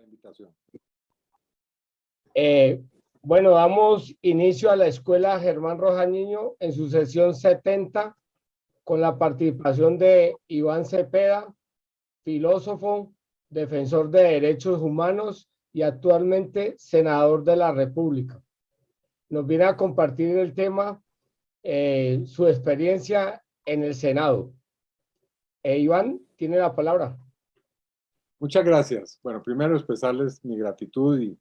invitación. Eh, bueno, damos inicio a la Escuela Germán Rojas Niño en su sesión 70 con la participación de Iván Cepeda, filósofo, defensor de derechos humanos y actualmente senador de la República. Nos viene a compartir el tema, su experiencia en el Senado. Iván, tiene la palabra. Muchas gracias. Bueno, primero expresarles mi gratitud y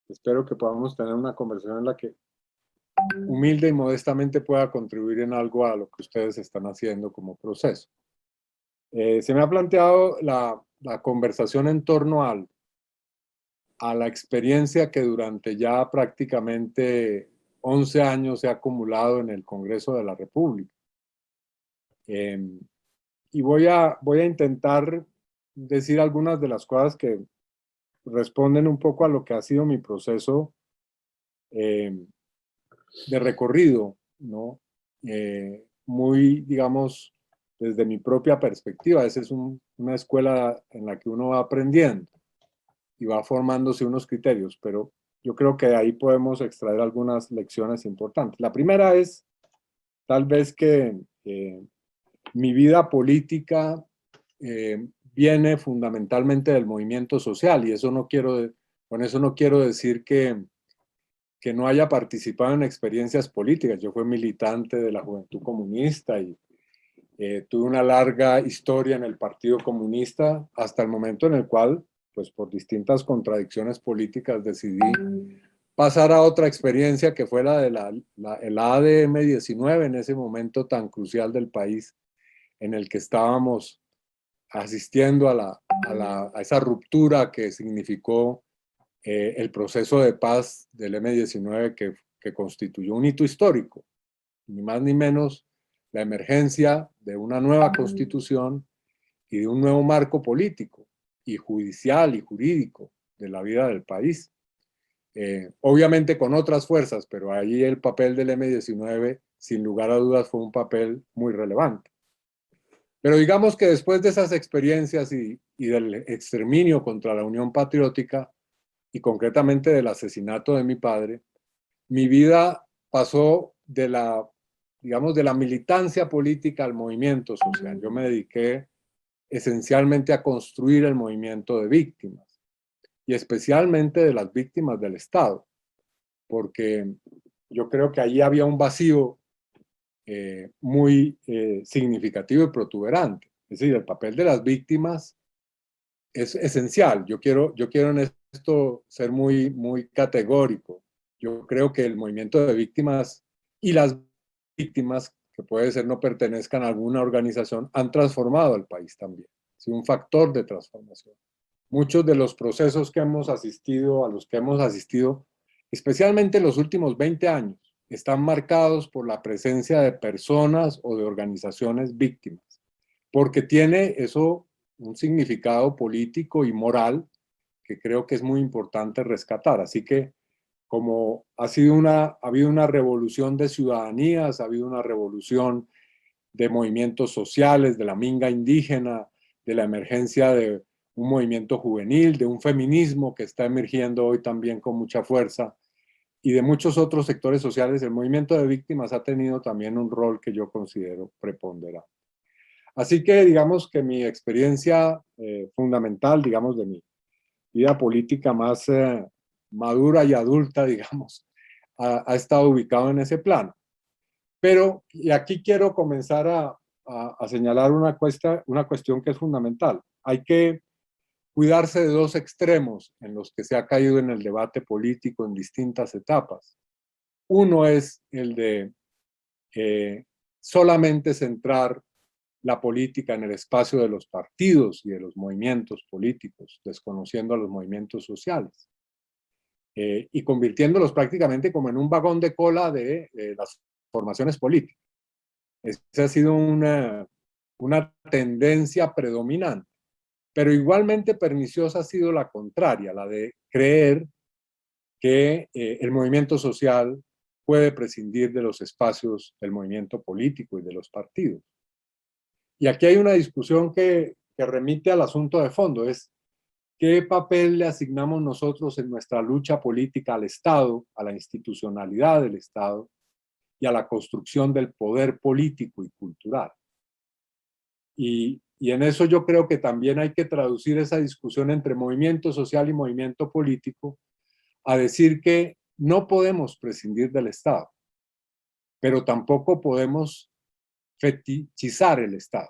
espero que podamos tener una conversación en la que humilde y modestamente pueda contribuir en algo a lo que ustedes están haciendo como proceso. Se me ha planteado la conversación en torno a la experiencia que durante ya prácticamente 11 años se ha acumulado en el Congreso de la República. Y voy a intentar decir algunas de las cosas que responden un poco a lo que ha sido mi proceso de recorrido, ¿no? Muy, digamos, desde mi propia perspectiva. Esa es una escuela en la que uno va aprendiendo y va formándose unos criterios, pero yo creo que de ahí podemos extraer algunas lecciones importantes. La primera es, tal vez que mi vida política viene fundamentalmente del movimiento social y eso con eso no quiero decir que no haya participado en experiencias políticas. Yo fui militante de la Juventud Comunista y tuve una larga historia en el Partido Comunista hasta el momento en el cual, pues por distintas contradicciones políticas, decidí pasar a otra experiencia que fue la de el ADM-19 en ese momento tan crucial del país en el que estábamos asistiendo a esa ruptura que significó el proceso de paz del M-19 que constituyó un hito histórico, ni más ni menos la emergencia de una nueva constitución y de un nuevo marco político y judicial y jurídico de la vida del país. Obviamente con otras fuerzas, pero ahí el papel del M-19 sin lugar a dudas fue un papel muy relevante. Pero digamos que después de esas experiencias y del exterminio contra la Unión Patriótica y concretamente del asesinato de mi padre, mi vida pasó digamos, de la militancia política al movimiento social. Yo me dediqué esencialmente a construir el movimiento de víctimas y especialmente de las víctimas del Estado, porque yo creo que allí había un vacío muy significativo y protuberante. Es decir, el papel de las víctimas es esencial. Yo quiero en esto ser muy categórico. Yo creo que el movimiento de víctimas y las víctimas, que puede ser no pertenezcan a alguna organización, han transformado el país también. Ha sido un factor de transformación. Muchos de los procesos a los que hemos asistido, especialmente en los últimos 20 años, están marcados por la presencia de personas o de organizaciones víctimas, porque tiene eso un significado político y moral que creo que es muy importante rescatar. Así que como ha habido una revolución de ciudadanías, ha habido una revolución de movimientos sociales, de la minga indígena, de la emergencia de un movimiento juvenil, de un feminismo que está emergiendo hoy también con mucha fuerza, y de muchos otros sectores sociales, el movimiento de víctimas ha tenido también un rol que yo considero preponderante. Así que digamos que mi experiencia fundamental, digamos, de mi vida política más madura y adulta, digamos, ha estado ubicado en ese plano. Pero, y aquí quiero comenzar a señalar una cuestión que es fundamental. Hay que cuidarse de dos extremos en los que se ha caído en el debate político en distintas etapas. Uno es el de solamente centrar la política en el espacio de los partidos y de los movimientos políticos, desconociendo a los movimientos sociales, y convirtiéndolos prácticamente como en un vagón de cola de las formaciones políticas. Esa ha sido una tendencia predominante, pero igualmente perniciosa ha sido la contraria, la de creer que el movimiento social puede prescindir de los espacios del movimiento político y de los partidos. Y aquí hay una discusión que remite al asunto de fondo, es ¿Qué papel le asignamos nosotros en nuestra lucha política al Estado, a la institucionalidad del Estado y a la construcción del poder político y cultural? Y en eso yo creo que también hay que traducir esa discusión entre movimiento social y movimiento político a decir que no podemos prescindir del Estado, pero tampoco podemos fetichizar el Estado.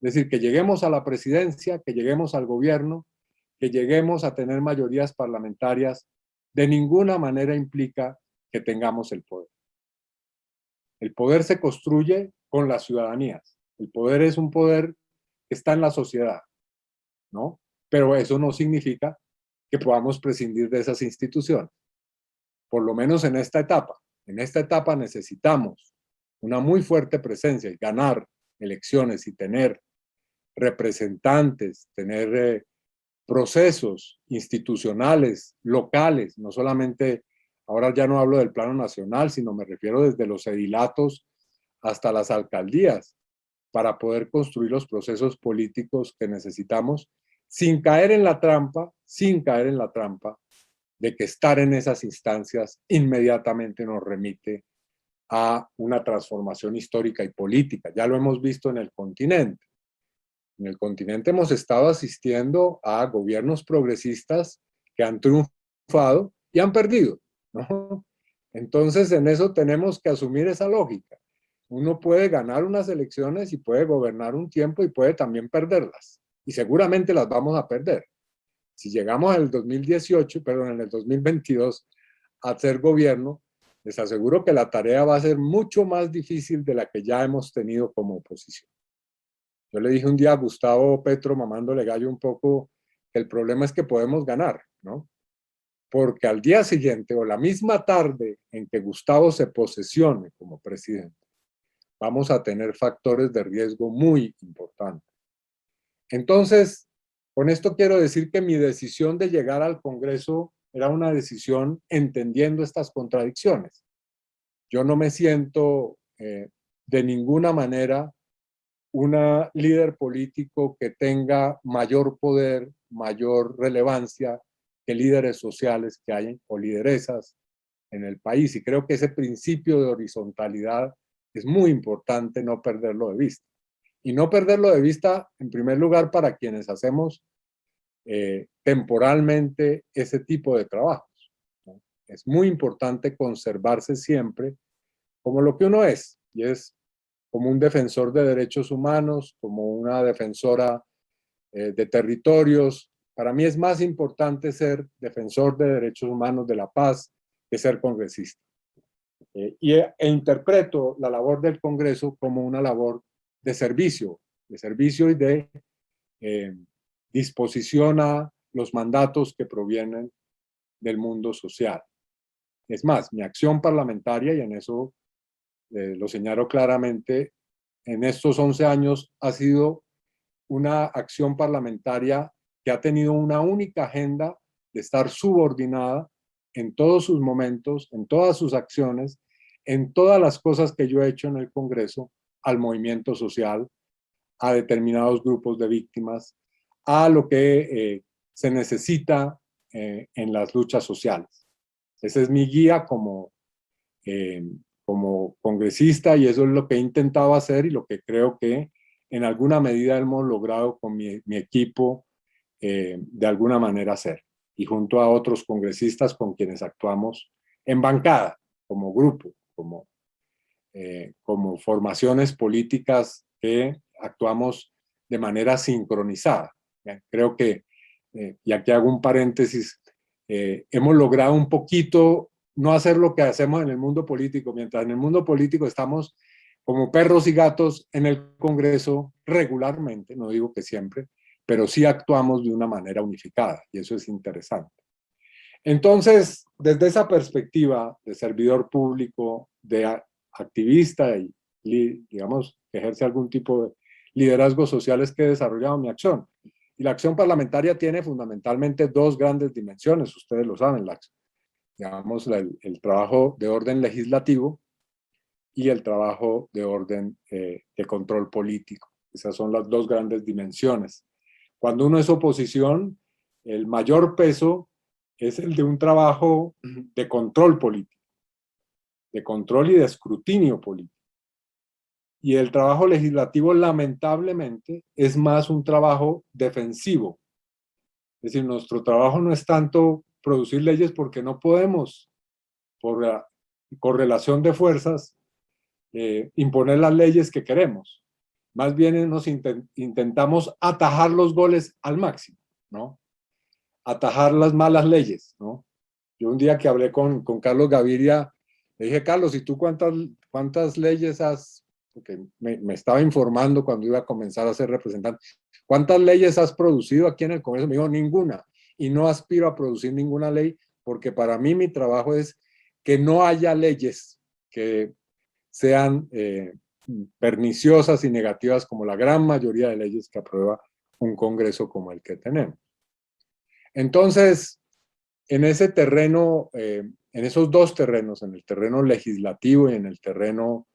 Es decir, que lleguemos a la presidencia, que lleguemos al gobierno, que lleguemos a tener mayorías parlamentarias, de ninguna manera implica que tengamos el poder. El poder se construye con las ciudadanías. El poder es un poder que está en la sociedad, ¿no? Pero eso no significa que podamos prescindir de esas instituciones. Por lo menos en esta etapa. En esta etapa necesitamos una muy fuerte presencia y ganar elecciones y tener representantes, tener procesos institucionales, locales, no solamente, ahora ya no hablo del plano nacional, sino me refiero desde los edilatos hasta las alcaldías, para poder construir los procesos políticos que necesitamos sin caer en la trampa, de que estar en esas instancias inmediatamente nos remite a una transformación histórica y política. Ya lo hemos visto en el continente. En el continente hemos estado asistiendo a gobiernos progresistas que han triunfado y han perdido, ¿no? Entonces, en eso tenemos que asumir esa lógica. Uno puede ganar unas elecciones y puede gobernar un tiempo y puede también perderlas. Y seguramente las vamos a perder. Si llegamos en el 2018, perdón, en el 2022 a hacer gobierno, les aseguro que la tarea va a ser mucho más difícil de la que ya hemos tenido como oposición. Yo le dije un día a Gustavo Petro, mamándole gallo un poco, que el problema es que podemos ganar, ¿no? Porque al día siguiente o la misma tarde en que Gustavo se posesione como presidente, vamos a tener factores de riesgo muy importantes. Entonces, con esto quiero decir que mi decisión de llegar al Congreso era una decisión entendiendo estas contradicciones. Yo no me siento de ninguna manera una líder político que tenga mayor poder, mayor relevancia que líderes sociales que hay o lideresas en el país. Y creo que ese principio de horizontalidad es muy importante no perderlo de vista. Y no perderlo de vista, en primer lugar, para quienes hacemos temporalmente ese tipo de trabajos, ¿no? Es muy importante conservarse siempre como lo que uno es, y es como un defensor de derechos humanos, como una defensora de territorios. Para mí es más importante ser defensor de derechos humanos, de la paz, que ser congresista. E interpreto la labor del Congreso como una labor de servicio y de disposición a los mandatos que provienen del mundo social. Es más, mi acción parlamentaria, y en eso lo señalo claramente, en estos 11 años ha sido una acción parlamentaria que ha tenido una única agenda de estar subordinada en todos sus momentos, en todas sus acciones, en todas las cosas que yo he hecho en el Congreso, al movimiento social, a determinados grupos de víctimas, a lo que se necesita en las luchas sociales. Esa es mi guía como congresista, y eso es lo que he intentado hacer y lo que creo que en alguna medida hemos logrado con mi equipo de alguna manera hacer, y junto a otros congresistas con quienes actuamos en bancada, como grupo, como formaciones políticas que actuamos de manera sincronizada. Creo que, y aquí hago un paréntesis, hemos logrado un poquito no hacer lo que hacemos en el mundo político. Mientras en el mundo político estamos como perros y gatos en el Congreso regularmente, no digo que siempre, pero sí actuamos de una manera unificada, y eso es interesante. Entonces, desde esa perspectiva de servidor público, de activista y, digamos, que ejerce algún tipo de liderazgo social, es que he desarrollado mi acción. Y la acción parlamentaria tiene fundamentalmente dos grandes dimensiones, ustedes lo saben, digamos, el trabajo de orden legislativo y el trabajo de orden de control político. Esas son las dos grandes dimensiones. Cuando uno es oposición, el mayor peso es el de un trabajo de control político, de control y de escrutinio político. Y el trabajo legislativo, lamentablemente, es más un trabajo defensivo. Es decir, nuestro trabajo no es tanto producir leyes porque no podemos, por la correlación de fuerzas, imponer las leyes que queremos. Más bien nos intentamos atajar los goles al máximo, ¿no? Atajar las malas leyes, ¿no? Yo un día que hablé con Carlos Gaviria, le dije, Carlos, ¿y tú cuántas leyes has, porque me estaba informando cuando iba a comenzar a ser representante, cuántas leyes has producido aquí en el Congreso? Me dijo, ninguna, y no aspiro a producir ninguna ley, porque para mí mi trabajo es que no haya leyes que sean perniciosas y negativas como la gran mayoría de leyes que aprueba un Congreso como el que tenemos. Entonces, en ese terreno, en esos dos terrenos, en el terreno legislativo y en el terreno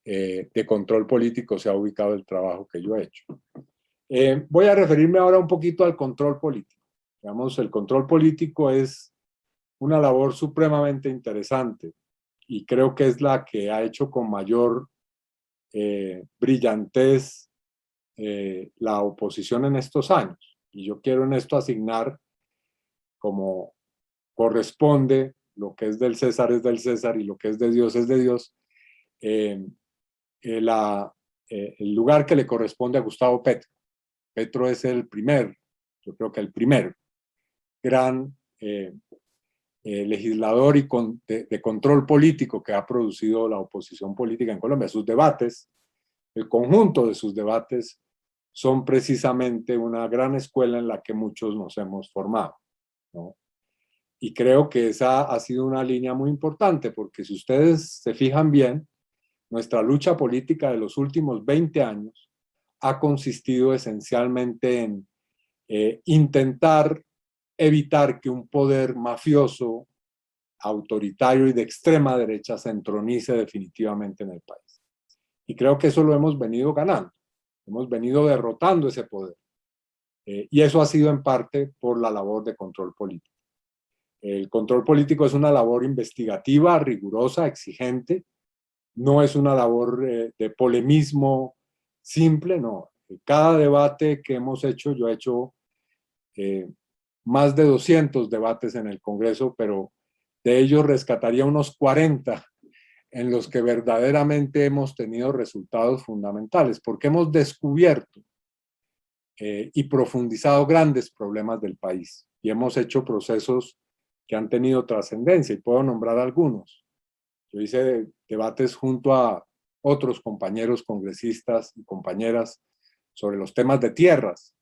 de control político, se ha ubicado el trabajo que yo he hecho. Voy a referirme ahora un poquito al control político. Digamos, el control político es una labor supremamente interesante y creo que es la que ha hecho con mayor brillantez la oposición en estos años. Y yo quiero en esto asignar, como corresponde, lo que es del César es del César y lo que es de Dios es de Dios, eh, el lugar que le corresponde a Gustavo Petro. Petro es el primer, yo creo que el primer gran legislador y de control político que ha producido la oposición política en Colombia. Sus debates, el conjunto de sus debates, son precisamente una gran escuela en la que muchos nos hemos formado, ¿no? Y creo que esa ha sido una línea muy importante, porque si ustedes se fijan bien, nuestra lucha política de los últimos 20 años ha consistido esencialmente en intentar evitar que un poder mafioso, autoritario y de extrema derecha se entronice definitivamente en el país. Y creo que eso lo hemos venido ganando. Hemos venido derrotando ese poder. Y eso ha sido en parte por la labor de control político. El control político es una labor investigativa, rigurosa, exigente. No es una labor de polemismo simple, no. Cada debate que hemos hecho, yo he hecho más de 200 debates en el Congreso, pero de ellos rescataría unos 40 en los que verdaderamente hemos tenido resultados fundamentales, porque hemos descubierto y profundizado grandes problemas del país y hemos hecho procesos que han tenido trascendencia, y puedo nombrar algunos. Yo hice debates junto a otros compañeros congresistas y compañeras sobre los temas de tierras,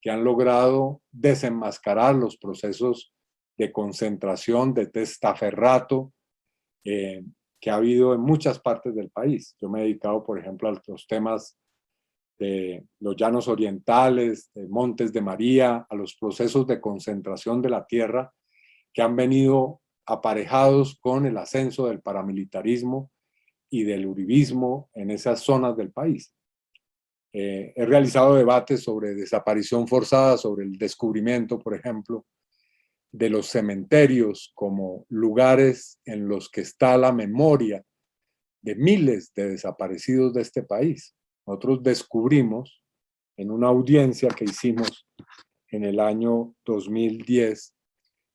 que han logrado desenmascarar los procesos de concentración, de testaferrato, que ha habido en muchas partes del país. Yo me he dedicado, por ejemplo, a los temas de los llanos orientales, de Montes de María, a los procesos de concentración de la tierra que han venido aparejados con el ascenso del paramilitarismo y del uribismo en esas zonas del país. He realizado debates sobre desaparición forzada, sobre el descubrimiento, por ejemplo, de los cementerios como lugares en los que está la memoria de miles de desaparecidos de este país. Nosotros descubrimos en una audiencia que hicimos en el año 2010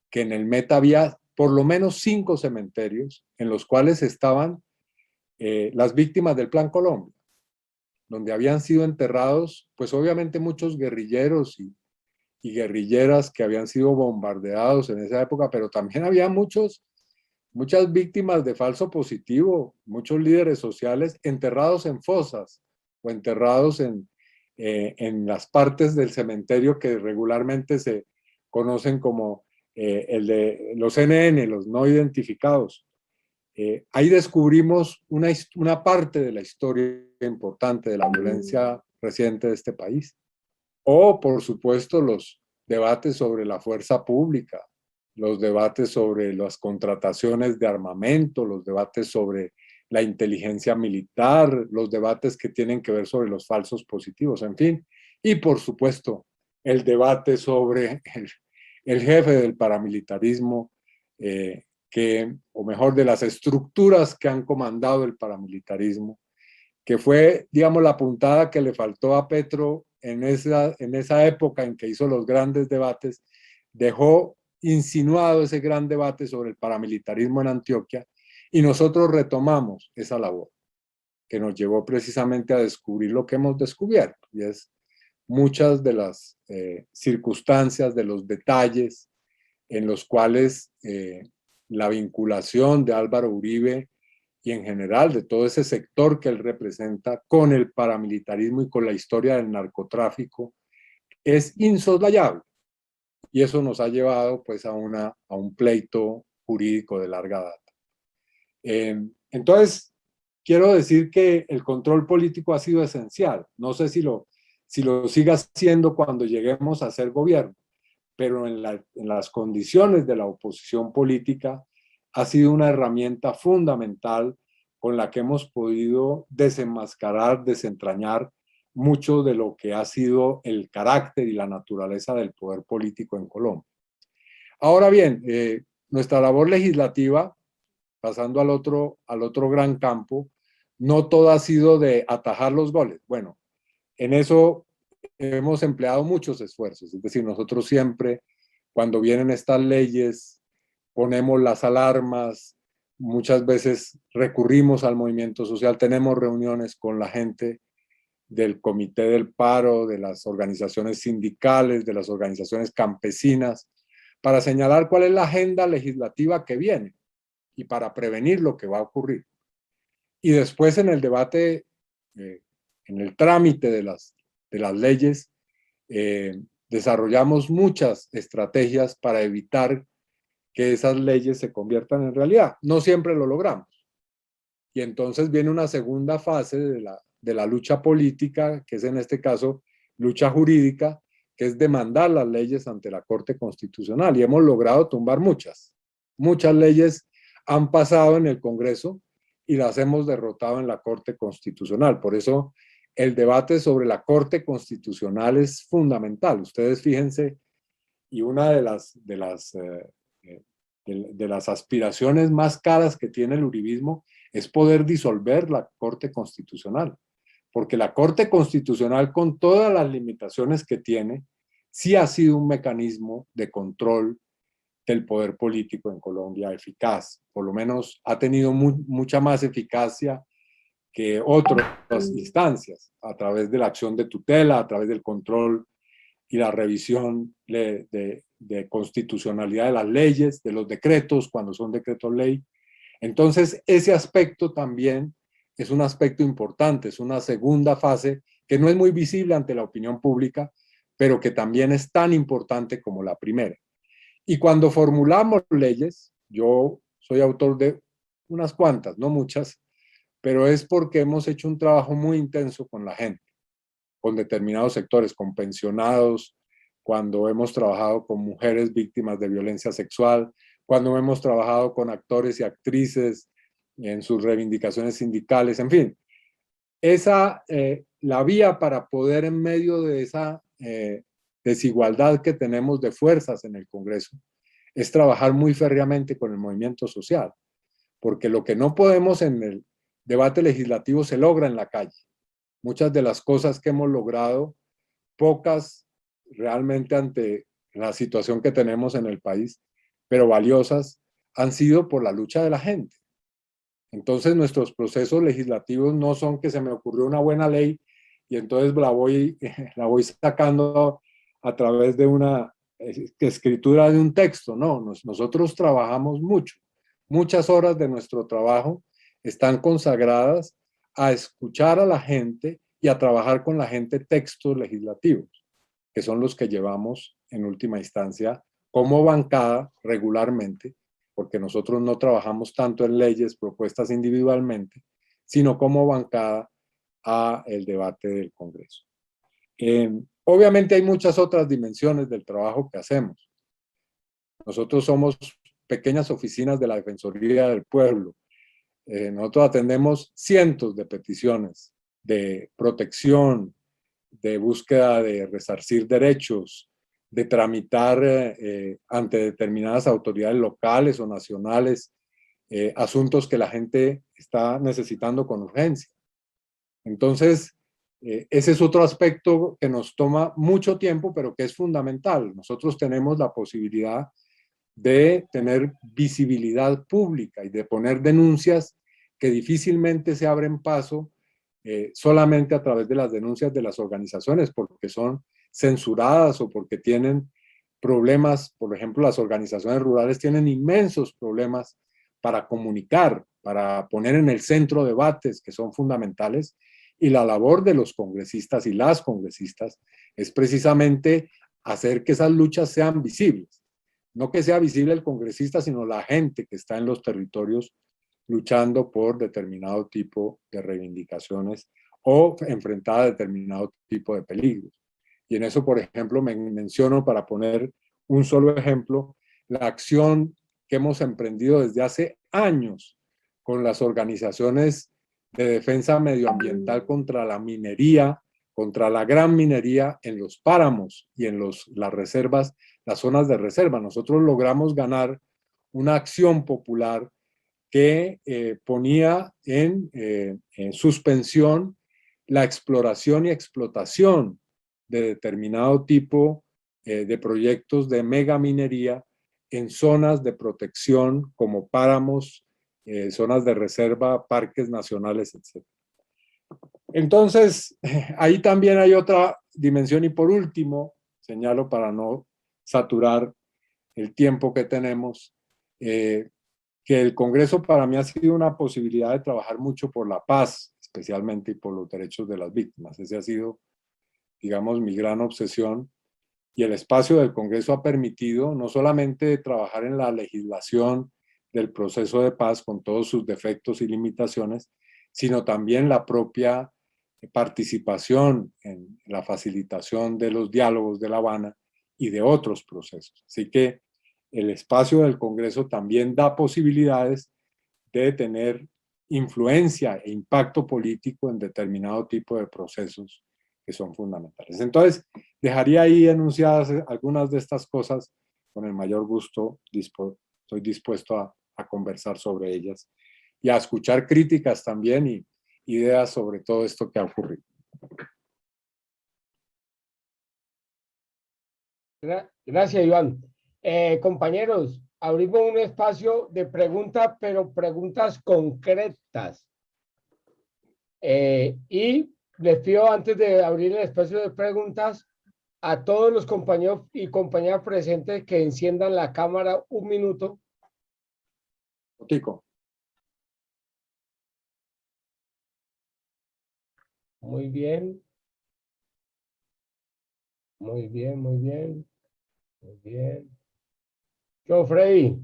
que en el Meta había por lo menos 5 cementerios en los cuales estaban las víctimas del Plan Colombia, donde habían sido enterrados, pues obviamente muchos guerrilleros y guerrilleras que habían sido bombardeados en esa época, pero también había muchas víctimas de falso positivo, muchos líderes sociales enterrados en fosas o enterrados en las partes del cementerio que regularmente se conocen como el de los NN, los no identificados. Ahí descubrimos una parte de la historia importante de la violencia reciente de este país. O, por supuesto, los debates sobre la fuerza pública, los debates sobre las contrataciones de armamento, los debates sobre la inteligencia militar, los debates que tienen que ver sobre los falsos positivos, en fin. Y, por supuesto, el debate sobre el jefe del paramilitarismo, o mejor, de las estructuras que han comandado el paramilitarismo, que fue, digamos, la puntada que le faltó a Petro en esa época en que hizo los grandes debates, dejó insinuado ese gran debate sobre el paramilitarismo en Antioquia, y nosotros retomamos esa labor, que nos llevó precisamente a descubrir lo que hemos descubierto, y es muchas de las circunstancias, de los detalles en los cuales la vinculación de Álvaro Uribe y en general de todo ese sector que él representa con el paramilitarismo y con la historia del narcotráfico es insoslayable. Y eso nos ha llevado pues a un pleito jurídico de larga data. Entonces, quiero decir que el control político ha sido esencial. No sé si lo siga siendo cuando lleguemos a ser gobierno, pero en las condiciones de la oposición política ha sido una herramienta fundamental con la que hemos podido desenmascarar, desentrañar mucho de lo que ha sido el carácter y la naturaleza del poder político en Colombia. Ahora bien, nuestra labor legislativa, pasando al otro gran campo, no todo ha sido de atajar los goles. Bueno, en eso hemos empleado muchos esfuerzos, es decir, nosotros siempre, cuando vienen estas leyes, ponemos las alarmas, muchas veces recurrimos al movimiento social, tenemos reuniones con la gente del Comité del Paro, de las organizaciones sindicales, de las organizaciones campesinas, para señalar cuál es la agenda legislativa que viene y para prevenir lo que va a ocurrir. Y después en el debate, en el trámite de las leyes, desarrollamos muchas estrategias para evitar que esas leyes se conviertan en realidad. No siempre lo logramos. Y entonces viene una segunda fase de la lucha política, que es en este caso lucha jurídica, que es demandar las leyes ante la Corte Constitucional. Y hemos logrado tumbar muchas. Muchas leyes han pasado en el Congreso y las hemos derrotado en la Corte Constitucional. Por eso el debate sobre la Corte Constitucional es fundamental. Ustedes fíjense, y una de las aspiraciones más caras que tiene el uribismo es poder disolver la Corte Constitucional, porque la Corte Constitucional, con todas las limitaciones que tiene, sí ha sido un mecanismo de control del poder político en Colombia eficaz. Por lo menos ha tenido mucha más eficacia que otras instancias, a través de la acción de tutela, a través del control y la revisión de constitucionalidad de las leyes, de los decretos, cuando son decretos ley. Entonces, ese aspecto también es un aspecto importante, es una segunda fase que no es muy visible ante la opinión pública, pero que también es tan importante como la primera. Y cuando formulamos leyes, yo soy autor de unas cuantas, no muchas, pero es porque hemos hecho un trabajo muy intenso con la gente, con determinados sectores, con pensionados, cuando hemos trabajado con mujeres víctimas de violencia sexual, cuando hemos trabajado con actores y actrices en sus reivindicaciones sindicales, en fin. La vía para poder, en medio de esa desigualdad que tenemos de fuerzas en el Congreso, es trabajar muy férreamente con el movimiento social, porque lo que no podemos en el debate legislativo se logra en la calle. Muchas de las cosas que hemos logrado, pocas realmente ante la situación que tenemos en el país, pero valiosas, han sido por la lucha de la gente. Entonces nuestros procesos legislativos no son que se me ocurrió una buena ley y entonces la voy sacando a través de una escritura de un texto. No, nosotros trabajamos mucho. Muchas horas de nuestro trabajo están consagradas a escuchar a la gente y a trabajar con la gente textos legislativos, que son los que llevamos en última instancia como bancada regularmente, porque nosotros no trabajamos tanto en leyes propuestas individualmente, sino como bancada a el debate del Congreso. Obviamente hay muchas otras dimensiones del trabajo que hacemos. Nosotros somos pequeñas oficinas de la Defensoría del Pueblo. Nosotros atendemos cientos de peticiones de protección, de búsqueda de resarcir derechos, de tramitar ante determinadas autoridades locales o nacionales asuntos que la gente está necesitando con urgencia. Entonces, ese es otro aspecto que nos toma mucho tiempo, pero que es fundamental. Nosotros tenemos la posibilidad de tener visibilidad pública y de poner denuncias que difícilmente se abren paso solamente a través de las denuncias de las organizaciones, porque son censuradas o porque tienen problemas. Por ejemplo, las organizaciones rurales tienen inmensos problemas para comunicar, para poner en el centro debates que son fundamentales, y la labor de los congresistas y las congresistas es precisamente hacer que esas luchas sean visibles. No que sea visible el congresista, sino la gente que está en los territorios luchando por determinado tipo de reivindicaciones o enfrentada a determinado tipo de peligros. Y en eso, por ejemplo, me menciono, para poner un solo ejemplo, la acción que hemos emprendido desde hace años con las organizaciones de defensa medioambiental contra la minería, contra la gran minería en los páramos y en las reservas, las zonas de reserva. Nosotros logramos ganar una acción popular que ponía en suspensión la exploración y explotación de determinado tipo de proyectos de megaminería en zonas de protección como páramos, zonas de reserva, parques nacionales, etc. Entonces, ahí también hay otra dimensión, y por último, señalo para no saturar el tiempo que tenemos, que el Congreso para mí ha sido una posibilidad de trabajar mucho por la paz, especialmente, y por los derechos de las víctimas. Ese ha sido, digamos, mi gran obsesión, y el espacio del Congreso ha permitido no solamente trabajar en la legislación del proceso de paz con todos sus defectos y limitaciones, sino también la propia participación en la facilitación de los diálogos de La Habana y de otros procesos. Así que el espacio del Congreso también da posibilidades de tener influencia e impacto político en determinado tipo de procesos que son fundamentales. Entonces, dejaría ahí enunciadas algunas de estas cosas. Con el mayor gusto estoy dispuesto a conversar sobre ellas y a escuchar críticas también y ideas sobre todo esto que ha ocurrido. Gracias, Iván. Compañeros, abrimos un espacio de preguntas, pero preguntas concretas. Y les pido, antes de abrir el espacio de preguntas, a todos los compañeros y compañeras presentes que enciendan la cámara un minuto. Tico. Muy bien. Muy bien, muy bien. Muy bien. Yo, Freddy.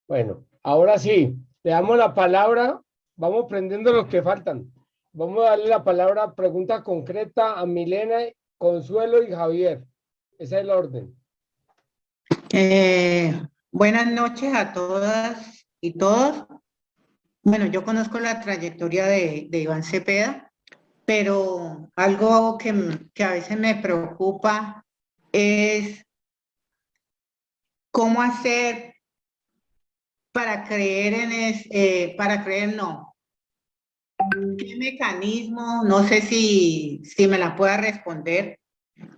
Bueno, ahora sí, le damos la palabra. Vamos prendiendo los que faltan. Vamos a darle la palabra, pregunta concreta a Milena, Consuelo y Javier. Ese es el orden. Buenas noches a todas y todos. Bueno, yo conozco la trayectoria de Iván Cepeda, pero algo que a veces me preocupa es cómo hacer para creer para creer no. ¿Qué mecanismo? No sé si me la pueda responder.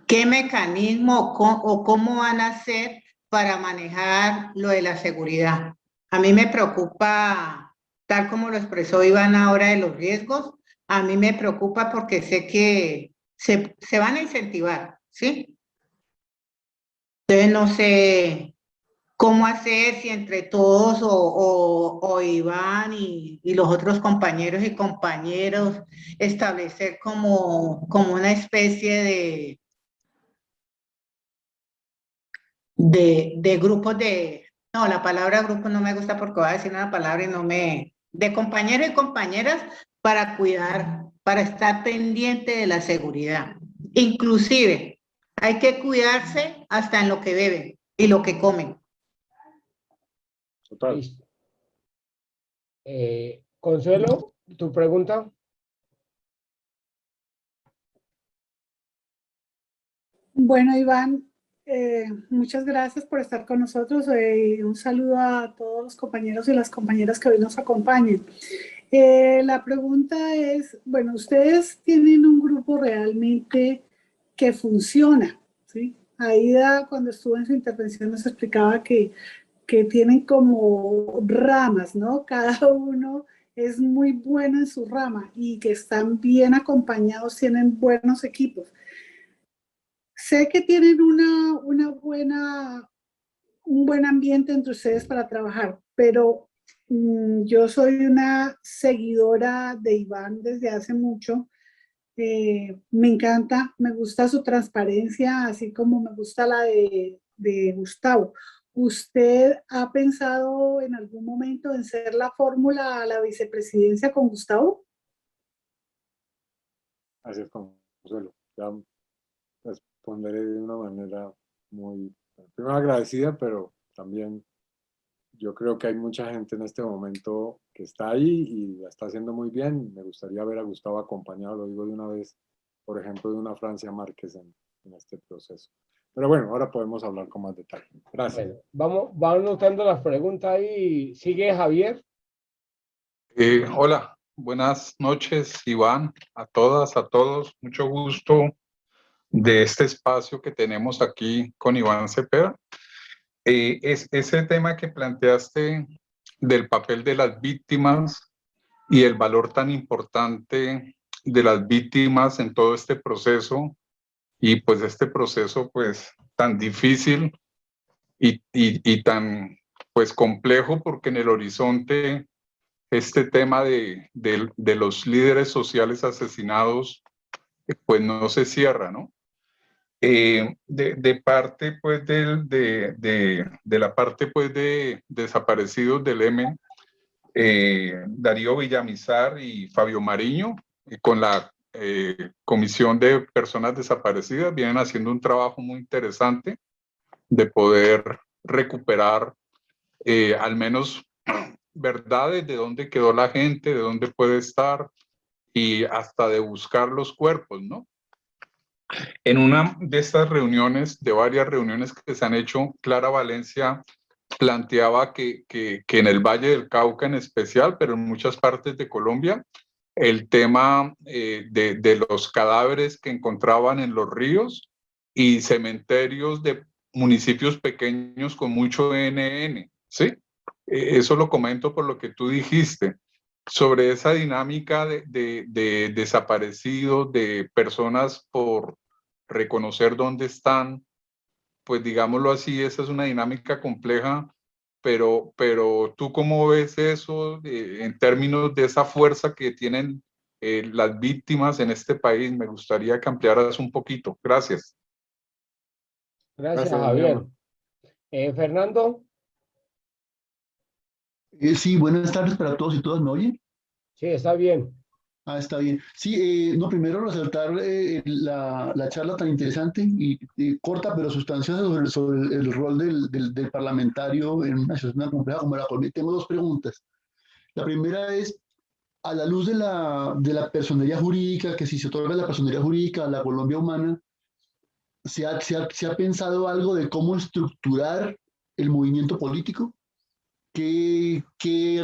¿Qué mecanismo o cómo van a hacer para manejar lo de la seguridad? A mí me preocupa, tal como lo expresó Iván ahora de los riesgos, a mí me preocupa porque sé que se van a incentivar, ¿sí? Entonces no sé cómo hacer, si entre todos o Iván y los otros compañeros y compañeros establecer como una especie de grupos no, la palabra grupo no me gusta porque voy a decir una palabra y de compañeros y compañeras para cuidar, para estar pendiente de la seguridad. Inclusive, hay que cuidarse hasta en lo que beben y lo que comen. Total. Listo. Consuelo, tu pregunta. Bueno, Iván, muchas gracias por estar con nosotros. Un saludo a todos los compañeros y las compañeras que hoy nos acompañan. La pregunta es, bueno, ustedes tienen un grupo realmente que funciona, ¿sí? Aida, cuando estuvo en su intervención, nos explicaba que tienen como ramas, ¿no? Cada uno es muy bueno en su rama y que están bien acompañados, tienen buenos equipos. Sé que tienen un buen ambiente entre ustedes para trabajar, pero yo soy una seguidora de Iván desde hace mucho. Me encanta, me gusta su transparencia, así como me gusta la de Gustavo. ¿Usted ha pensado en algún momento en ser la fórmula a la vicepresidencia con Gustavo? Así es, Consuelo. Ya responderé de una manera muy, primero agradecida, pero también yo creo que hay mucha gente en este momento que está ahí y la está haciendo muy bien. Me gustaría ver a Gustavo acompañado, lo digo de una vez, por ejemplo, de una Francia Márquez en este proceso. Pero bueno, ahora podemos hablar con más detalle. Gracias. Bueno, vamos notando las preguntas ahí. Sigue Javier. Hola, buenas noches, Iván, a todas, a todos. Mucho gusto de este espacio que tenemos aquí con Iván Cepeda. Es ese tema que planteaste del papel de las víctimas y el valor tan importante de las víctimas en todo este proceso, y pues este proceso pues tan difícil y tan pues complejo, porque en el horizonte este tema de los líderes sociales asesinados pues no se cierra, ¿no? De parte pues de la parte pues de desaparecidos del EME, Darío Villamizar y Fabio Mariño, con la Comisión de Personas Desaparecidas, vienen haciendo un trabajo muy interesante de poder recuperar al menos verdades de dónde quedó la gente, de dónde puede estar, y hasta de buscar los cuerpos, ¿no? En una de estas reuniones, de varias reuniones que se han hecho, Clara Valencia planteaba que en el Valle del Cauca en especial, pero en muchas partes de Colombia, el tema de los cadáveres que encontraban en los ríos y cementerios de municipios pequeños con mucho NN, ¿sí? Eso lo comento por lo que tú dijiste sobre esa dinámica de desaparecidos, de personas por reconocer dónde están. Pues digámoslo así, esa es una dinámica compleja, pero ¿tú cómo ves eso en términos de esa fuerza que tienen las víctimas en este país? Me gustaría que ampliaras un poquito. Gracias. Gracias, Gracias, Javier. Fernando. Sí, buenas tardes para todos y todas. ¿Me oyen? Sí, está bien. Ah, está bien. Sí, no, primero resaltar la charla tan interesante y corta pero sustanciosa sobre el rol del parlamentario en una situación tan compleja como la Colombia. Tengo dos preguntas. La primera es, a la luz de la personería jurídica, que si se otorga la personería jurídica a la Colombia humana, ¿se ha pensado algo de cómo estructurar el movimiento político? ¿Qué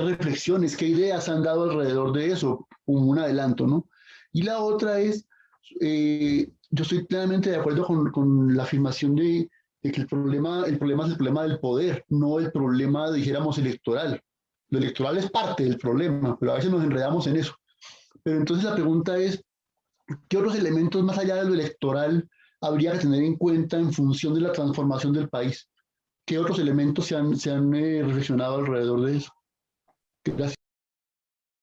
reflexiones, qué ideas han dado alrededor de eso, como un adelanto, ¿no? Y la otra es, yo estoy plenamente de acuerdo con la afirmación de que el problema es el problema del poder, no el problema, dijéramos, electoral. Lo electoral es parte del problema, pero a veces nos enredamos en eso. Pero entonces la pregunta es, ¿qué otros elementos más allá de lo electoral habría que tener en cuenta en función de la transformación del país? ¿Qué otros elementos se han reflexionado alrededor de eso? Gracias.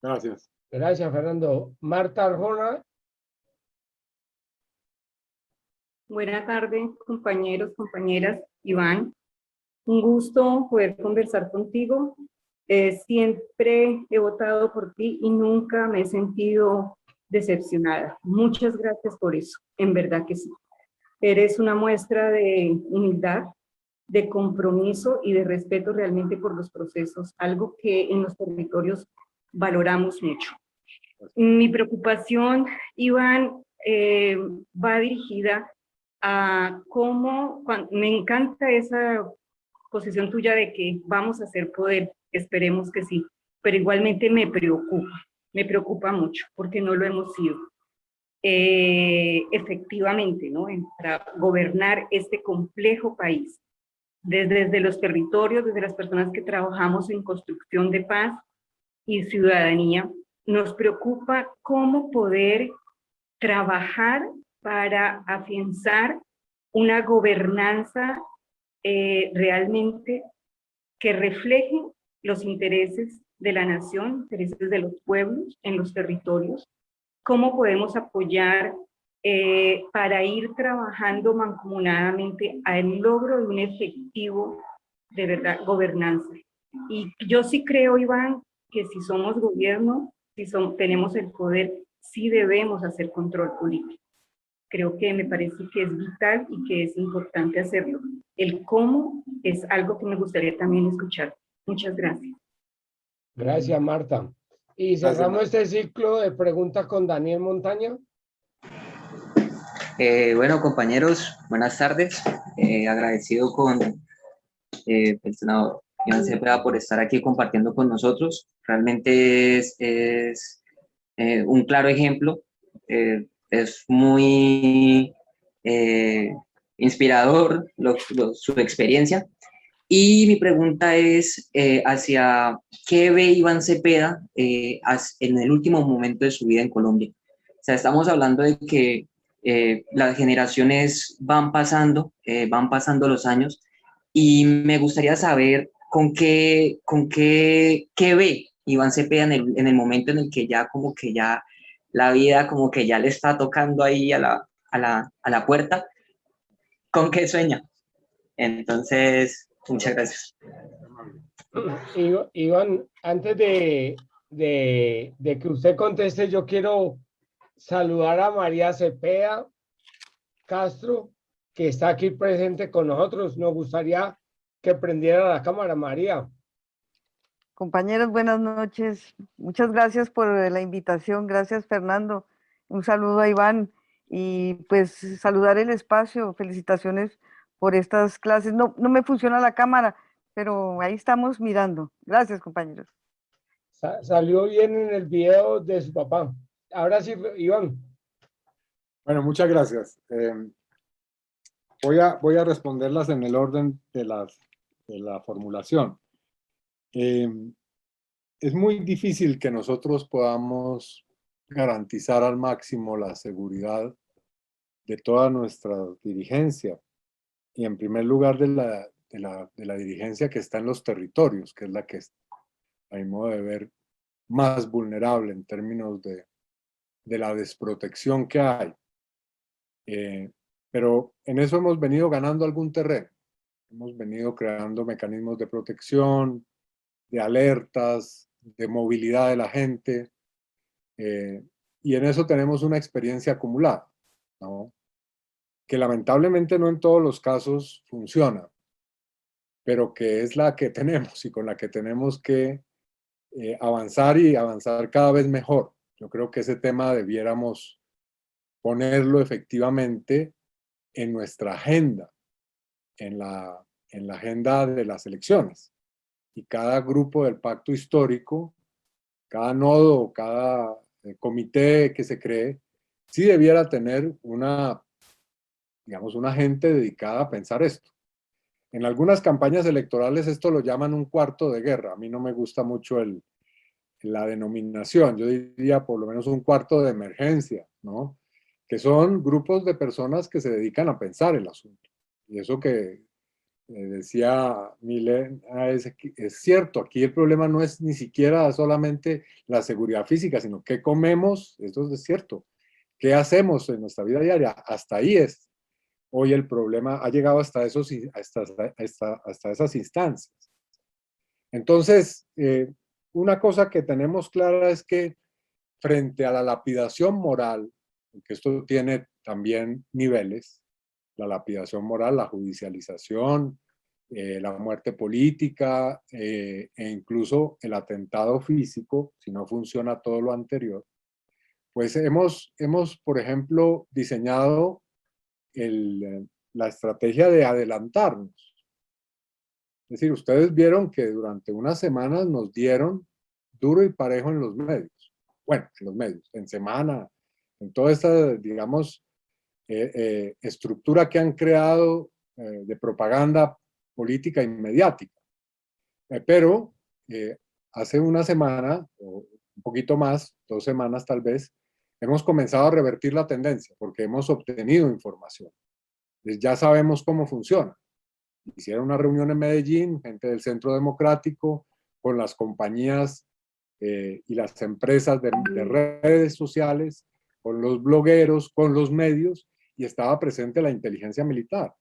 Gracias. Gracias, Fernando. Marta Arjona. Buenas tardes, compañeros, compañeras. Iván, un gusto poder conversar contigo. Siempre he votado por ti y nunca me he sentido decepcionada. Muchas gracias por eso, en verdad que sí. Eres una muestra de humildad, de compromiso y de respeto realmente por los procesos, algo que en los territorios valoramos mucho. Mi preocupación, Iván, va dirigida a cómo, me encanta esa posición tuya de que vamos a hacer poder, esperemos que sí, pero igualmente me preocupa mucho porque no lo hemos sido. Efectivamente, ¿no? Para gobernar este complejo país, desde los territorios, desde las personas que trabajamos en construcción de paz y ciudadanía, nos preocupa cómo poder trabajar para afianzar una gobernanza realmente que refleje los intereses de la nación, intereses de los pueblos en los territorios, cómo podemos apoyar para ir trabajando mancomunadamente al logro de un efectivo, de verdad, gobernanza. Y yo sí creo, Iván, que si somos gobierno, tenemos el poder, sí debemos hacer control político. Creo que me parece que es vital y que es importante hacerlo. El cómo es algo que me gustaría también escuchar. Muchas gracias. Gracias, Marta. Y cerramos este ciclo de preguntas con Daniel Montaña. Bueno, compañeros, buenas tardes. Agradecido con el senador Iván Cepeda por estar aquí compartiendo con nosotros. Realmente es un claro ejemplo. Es muy inspirador su experiencia. Y mi pregunta es hacia qué ve Iván Cepeda en el último momento de su vida en Colombia. O sea, estamos hablando de que las generaciones van pasando los años y me gustaría saber qué ve Iván Cepeda en el momento en el que ya como que ya la vida como que ya le está tocando ahí a la puerta, ¿con qué sueña? Entonces, muchas gracias. Iván, antes de que usted conteste, yo quiero saludar a María Cepeda Castro, que está aquí presente con nosotros. Nos gustaría que prendiera la cámara, María. Compañeros, buenas noches. Muchas gracias por la invitación. Gracias, Fernando. Un saludo a Iván y pues saludar el espacio. Felicitaciones por estas clases. No me funciona la cámara, pero ahí estamos mirando. Gracias, compañeros. Salió bien en el video de su papá. Ahora sí, Iván. Bueno, muchas gracias. Voy a responderlas en el orden de la formulación. Es muy difícil que nosotros podamos garantizar al máximo la seguridad de toda nuestra dirigencia y en primer lugar de la dirigencia que está en los territorios, que es la que es, a mi modo de ver, más vulnerable en términos de la desprotección que hay. Pero en eso hemos venido ganando algún terreno. Hemos venido creando mecanismos de protección, de alertas, de movilidad de la gente, y en eso tenemos una experiencia acumulada, ¿no? Que lamentablemente no en todos los casos funciona, pero que es la que tenemos y con la que tenemos que avanzar y avanzar cada vez mejor. Yo creo que ese tema debiéramos ponerlo efectivamente en nuestra agenda, en la agenda de las elecciones. Y cada grupo del pacto histórico, cada nodo, cada comité que se cree, sí debiera tener una gente dedicada a pensar esto. En algunas campañas electorales esto lo llaman un cuarto de guerra. A mí no me gusta mucho la denominación. Yo diría por lo menos un cuarto de emergencia, ¿no? Que son grupos de personas que se dedican a pensar el asunto. Y eso que decía Miller es cierto. Aquí el problema no es ni siquiera solamente la seguridad física, sino qué comemos, esto es cierto. ¿Qué hacemos en nuestra vida diaria? Hasta ahí es. Hoy el problema ha llegado hasta esas instancias. Entonces, una cosa que tenemos clara es que frente a la lapidación moral, que esto tiene también niveles, la lapidación moral, la judicialización, la muerte política e incluso el atentado físico, si no funciona todo lo anterior, pues hemos por ejemplo, diseñado la estrategia de adelantarnos. Es decir, ustedes vieron que durante unas semanas nos dieron duro y parejo en los medios. Bueno, en los medios, en Semana, en toda esta, digamos, estructura que han creado de propaganda política y mediática. Pero hace una semana, o un poquito más, 2 semanas tal vez, hemos comenzado a revertir la tendencia porque hemos obtenido información. Ya sabemos cómo funciona. Hicieron una reunión en Medellín, gente del Centro Democrático, con las compañías y las empresas de redes sociales, con los blogueros, con los medios, y estaba presente la inteligencia militar.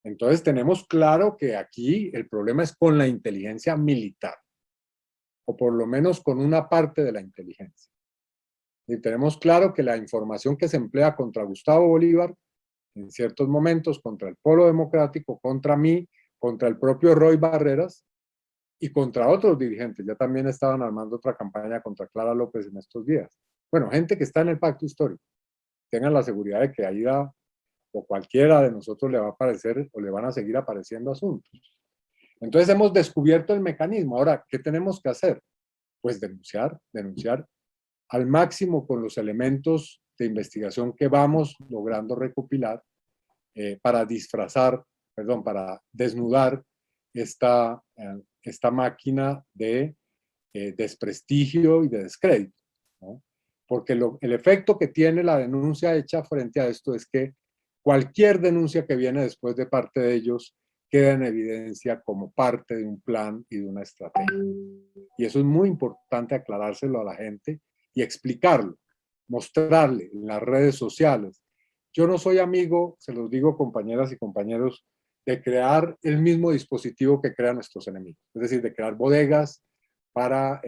Entonces tenemos claro que aquí el problema es con la inteligencia militar, o por lo menos con una parte de la inteligencia. Y tenemos claro que la información que se emplea contra Gustavo Bolívar, en ciertos momentos, contra el Polo Democrático, contra mí, contra el propio Roy Barreras y contra otros dirigentes. Ya también estaban armando otra campaña contra Clara López en estos días. Bueno, gente que está en el pacto histórico. Tengan la seguridad de que Aida o cualquiera de nosotros le va a aparecer o le van a seguir apareciendo asuntos. Entonces hemos descubierto el mecanismo. Ahora, ¿qué tenemos que hacer? Pues denunciar al máximo con los elementos de investigación que vamos logrando recopilar para desnudar esta máquina de desprestigio y de descrédito, ¿no? Porque el efecto que tiene la denuncia hecha frente a esto es que cualquier denuncia que viene después de parte de ellos queda en evidencia como parte de un plan y de una estrategia. Y eso es muy importante aclarárselo a la gente y explicarlo, mostrarle en las redes sociales. Yo no soy amigo, se los digo compañeras y compañeros, de crear el mismo dispositivo que crean nuestros enemigos. Es decir, de crear bodegas para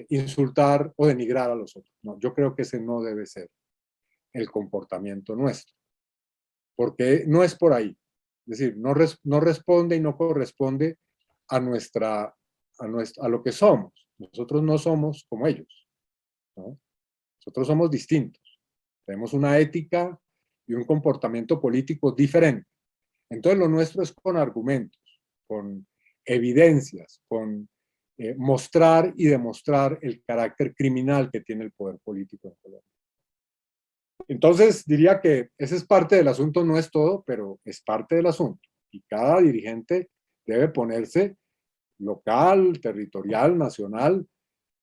insultar o denigrar a los otros. No, yo creo que ese no debe ser el comportamiento nuestro. Porque no es por ahí. Es decir, no responde y no corresponde a lo que somos. Nosotros no somos como ellos, ¿no? Nosotros somos distintos. Tenemos una ética y un comportamiento político diferente. Entonces lo nuestro es con argumentos, con evidencias, con mostrar y demostrar el carácter criminal que tiene el poder político en Colombia. Entonces diría que ese es parte del asunto, no es todo, pero es parte del asunto. Y cada dirigente debe ponerse local, territorial, nacional,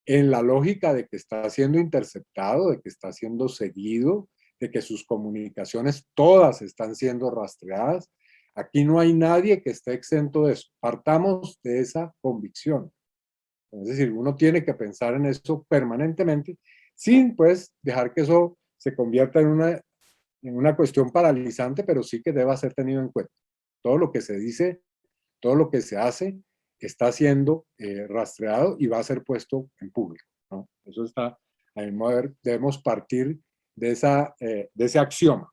en la lógica de que está siendo interceptado, de que está siendo seguido, de que sus comunicaciones todas están siendo rastreadas. Aquí no hay nadie que esté exento de eso. Partamos de esa convicción. Es decir, uno tiene que pensar en eso permanentemente, sin pues dejar que eso se convierta en una cuestión paralizante, pero sí que deba ser tenido en cuenta. Todo lo que se dice, todo lo que se hace, está siendo rastreado y va a ser puesto en público, ¿no? Eso está, a mi modo de ver, debemos partir de ese axioma.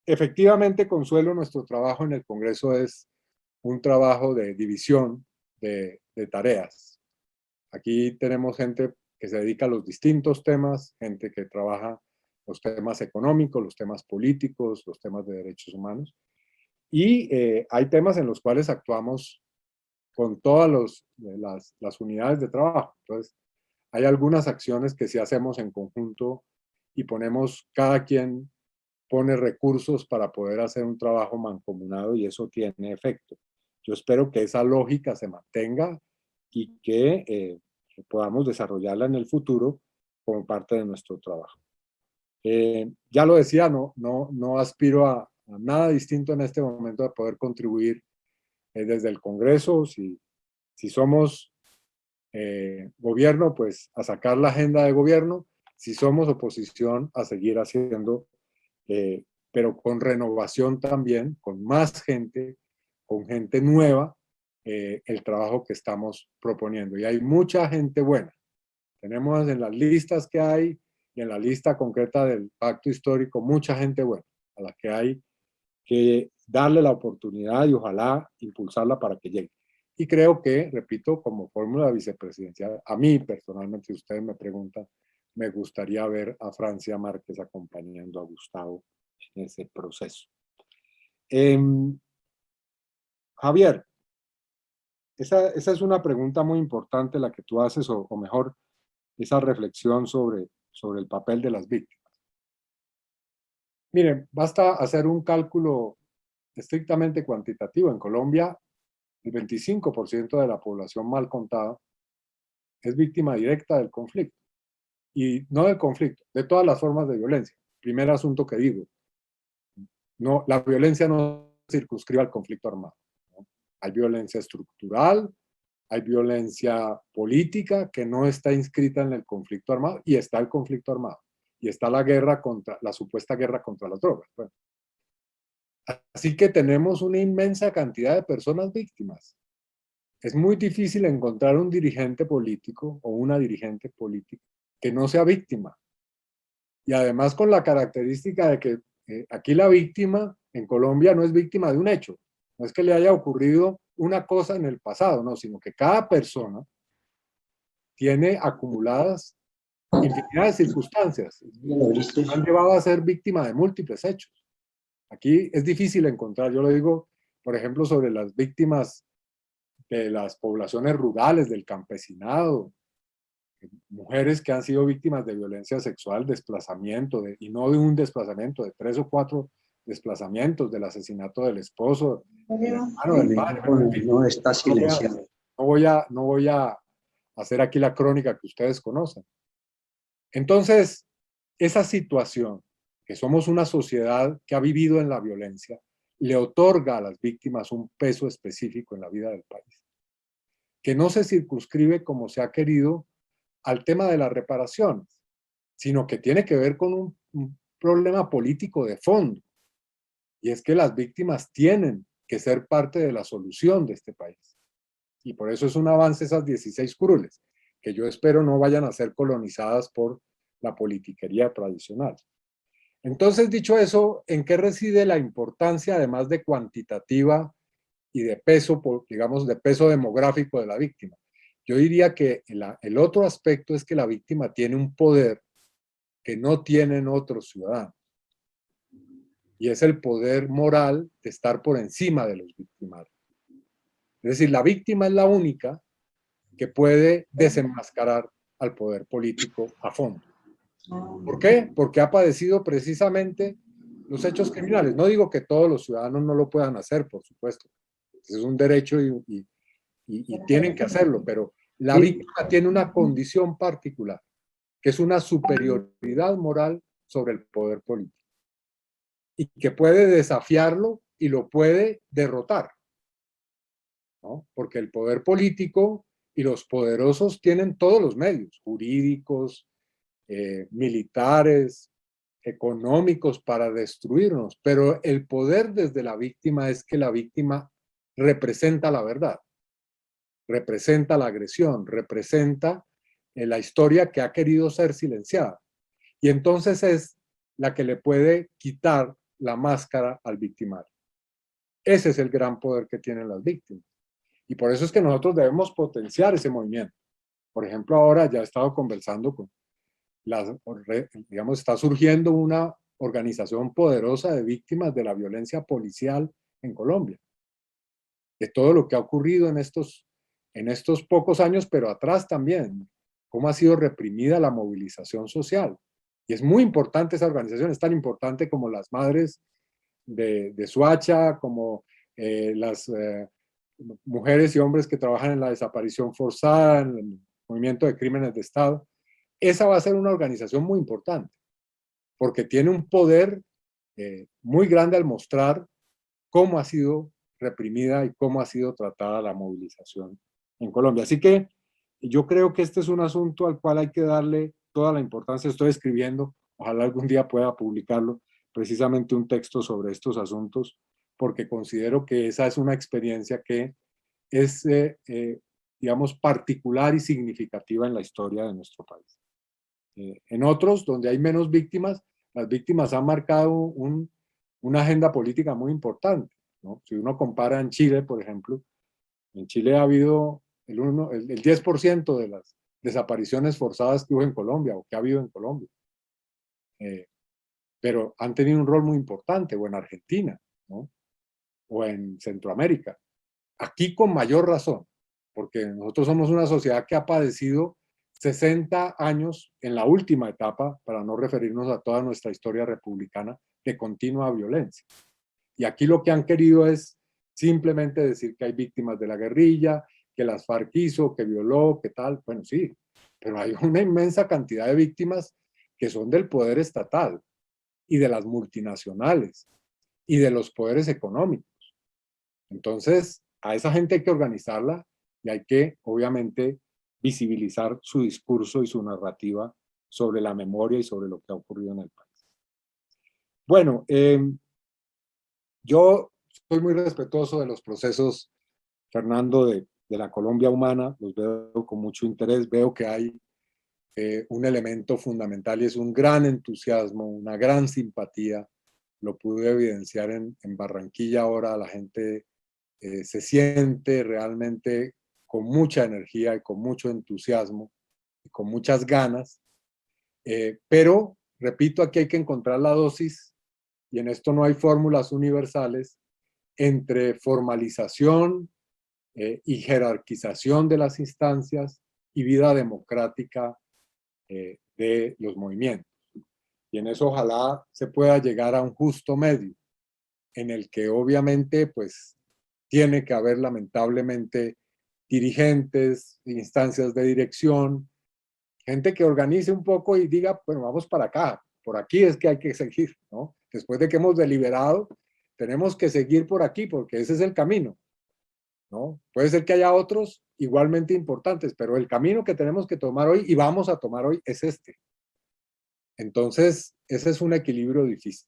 Efectivamente, Consuelo, nuestro trabajo en el Congreso es un trabajo de división de tareas. Aquí tenemos gente que se dedica a los distintos temas, gente que trabaja los temas económicos, los temas políticos, los temas de derechos humanos. Y hay temas en los cuales actuamos con todas las unidades de trabajo. Entonces, hay algunas acciones que sí hacemos en conjunto y cada quien pone recursos para poder hacer un trabajo mancomunado y eso tiene efecto. Yo espero que esa lógica se mantenga y que podamos desarrollarla en el futuro como parte de nuestro trabajo. Ya lo decía, no aspiro a nada distinto en este momento de poder contribuir desde el Congreso. Si somos gobierno, pues a sacar la agenda de gobierno. Si somos oposición, a seguir haciendo, pero con renovación también, con más gente, con gente nueva, el trabajo que estamos proponiendo. Y hay mucha gente buena. Tenemos en las listas que hay y en la lista concreta del pacto histórico mucha gente buena, a la que hay que darle la oportunidad y ojalá impulsarla para que llegue. Y creo que, repito, como fórmula vicepresidencial, a mí personalmente, si ustedes me preguntan, me gustaría ver a Francia Márquez acompañando a Gustavo en ese proceso. Javier, esa es una pregunta muy importante la que tú haces, o mejor, esa reflexión sobre el papel de las víctimas. Miren, basta hacer un cálculo estrictamente cuantitativo. En Colombia, el 25% de la población mal contada es víctima directa del conflicto. Y no del conflicto, de todas las formas de violencia. Primer asunto que digo, no, la violencia no circunscribe al conflicto armado, ¿no? Hay violencia estructural, hay violencia política que no está inscrita en el conflicto armado, y está el conflicto armado, y está la guerra contra, la supuesta guerra contra las drogas. Bueno, así que tenemos una inmensa cantidad de personas víctimas. Es muy difícil encontrar un dirigente político o una dirigente política que no sea víctima. Y además con la característica de que aquí la víctima en Colombia no es víctima de un hecho. No es que le haya ocurrido una cosa en el pasado, no, sino que cada persona tiene acumuladas infinidad de circunstancias. Han llevado a ser víctima de múltiples hechos. Aquí es difícil encontrar, yo lo digo, por ejemplo, sobre las víctimas de las poblaciones rurales, del campesinado, mujeres que han sido víctimas de violencia sexual, desplazamiento, y no de un desplazamiento, de 3 o 4 desplazamientos, del asesinato del esposo, del hermano, del padre. No está silenciado. No voy a hacer aquí la crónica que ustedes conocen. Entonces, esa situación, que somos una sociedad que ha vivido en la violencia, le otorga a las víctimas un peso específico en la vida del país, que no se circunscribe como se ha querido al tema de las reparaciones, sino que tiene que ver con un problema político de fondo, y es que las víctimas tienen que ser parte de la solución de este país. Y por eso es un avance esas 16 curules, que yo espero no vayan a ser colonizadas por la politiquería tradicional. Entonces, dicho eso, ¿en qué reside la importancia, además de cuantitativa y de peso, digamos, de peso demográfico de la víctima? Yo diría que el otro aspecto es que la víctima tiene un poder que no tienen otros ciudadanos, y es el poder moral de estar por encima de los victimarios. Es decir, la víctima es la única que puede desenmascarar al poder político a fondo. ¿Por qué? Porque ha padecido precisamente los hechos criminales. No digo que todos los ciudadanos no lo puedan hacer, por supuesto. Es un derecho y tienen que hacerlo, pero la víctima tiene una condición particular, que es una superioridad moral sobre el poder político, y que puede desafiarlo y lo puede derrotar, ¿no? Porque el poder político y los poderosos tienen todos los medios, jurídicos, militares, económicos, para destruirnos, pero el poder desde la víctima es que la víctima representa la verdad, representa la agresión, representa la historia que ha querido ser silenciada, y entonces es la que le puede quitar la máscara al victimario. Ese es el gran poder que tienen las víctimas, y por eso es que nosotros debemos potenciar ese movimiento. Por ejemplo, ahora ya he estado conversando con digamos, está surgiendo una organización poderosa de víctimas de la violencia policial en Colombia, de todo lo que ha ocurrido en estos pocos años, pero atrás también, cómo ha sido reprimida la movilización social. Y es muy importante esa organización, es tan importante como las madres de Soacha, como las mujeres y hombres que trabajan en la desaparición forzada, en el movimiento de crímenes de Estado. Esa va a ser una organización muy importante, porque tiene un poder muy grande al mostrar cómo ha sido reprimida y cómo ha sido tratada la movilización en Colombia. Así que yo creo que este es un asunto al cual hay que darle toda la importancia. Estoy escribiendo, ojalá algún día pueda publicarlo, precisamente un texto sobre estos asuntos, porque considero que esa es una experiencia que es, digamos, particular y significativa en la historia de nuestro país. En otros, donde hay menos víctimas, las víctimas han marcado una agenda política muy importante, ¿no? Si uno compara en Chile, por ejemplo, en Chile ha habido el 10% desapariciones forzadas que hubo en Colombia o que ha habido en Colombia. Pero han tenido un rol muy importante, o en Argentina, ¿no? O en Centroamérica. Aquí con mayor razón, porque nosotros somos una sociedad que ha padecido 60 años en la última etapa, para no referirnos a toda nuestra historia republicana, de continua violencia. Y aquí lo que han querido es simplemente decir que hay víctimas de la guerrilla, que las FARC hizo, que violó, que tal. Bueno, sí, pero hay una inmensa cantidad de víctimas que son del poder estatal y de las multinacionales y de los poderes económicos. Entonces, a esa gente hay que organizarla y hay que, obviamente, visibilizar su discurso y su narrativa sobre la memoria y sobre lo que ha ocurrido en el país. Bueno, yo soy muy respetuoso de los procesos, Fernando, de la Colombia humana, los veo con mucho interés, veo que hay un elemento fundamental y es un gran entusiasmo, una gran simpatía. Lo pude evidenciar en Barranquilla ahora, la gente se siente realmente con mucha energía y con mucho entusiasmo y con muchas ganas, pero repito, aquí hay que encontrar la dosis y en esto no hay fórmulas universales entre formalización y jerarquización de las instancias y vida democrática de los movimientos. Y en eso ojalá se pueda llegar a un justo medio, en el que obviamente pues tiene que haber lamentablemente dirigentes, instancias de dirección, gente que organice un poco y diga, bueno, vamos para acá, por aquí es que hay que seguir, ¿no? Después de que hemos deliberado, tenemos que seguir por aquí porque ese es el camino, ¿no? Puede ser que haya otros igualmente importantes, pero el camino que tenemos que tomar hoy y vamos a tomar hoy es este. Entonces, ese es un equilibrio difícil.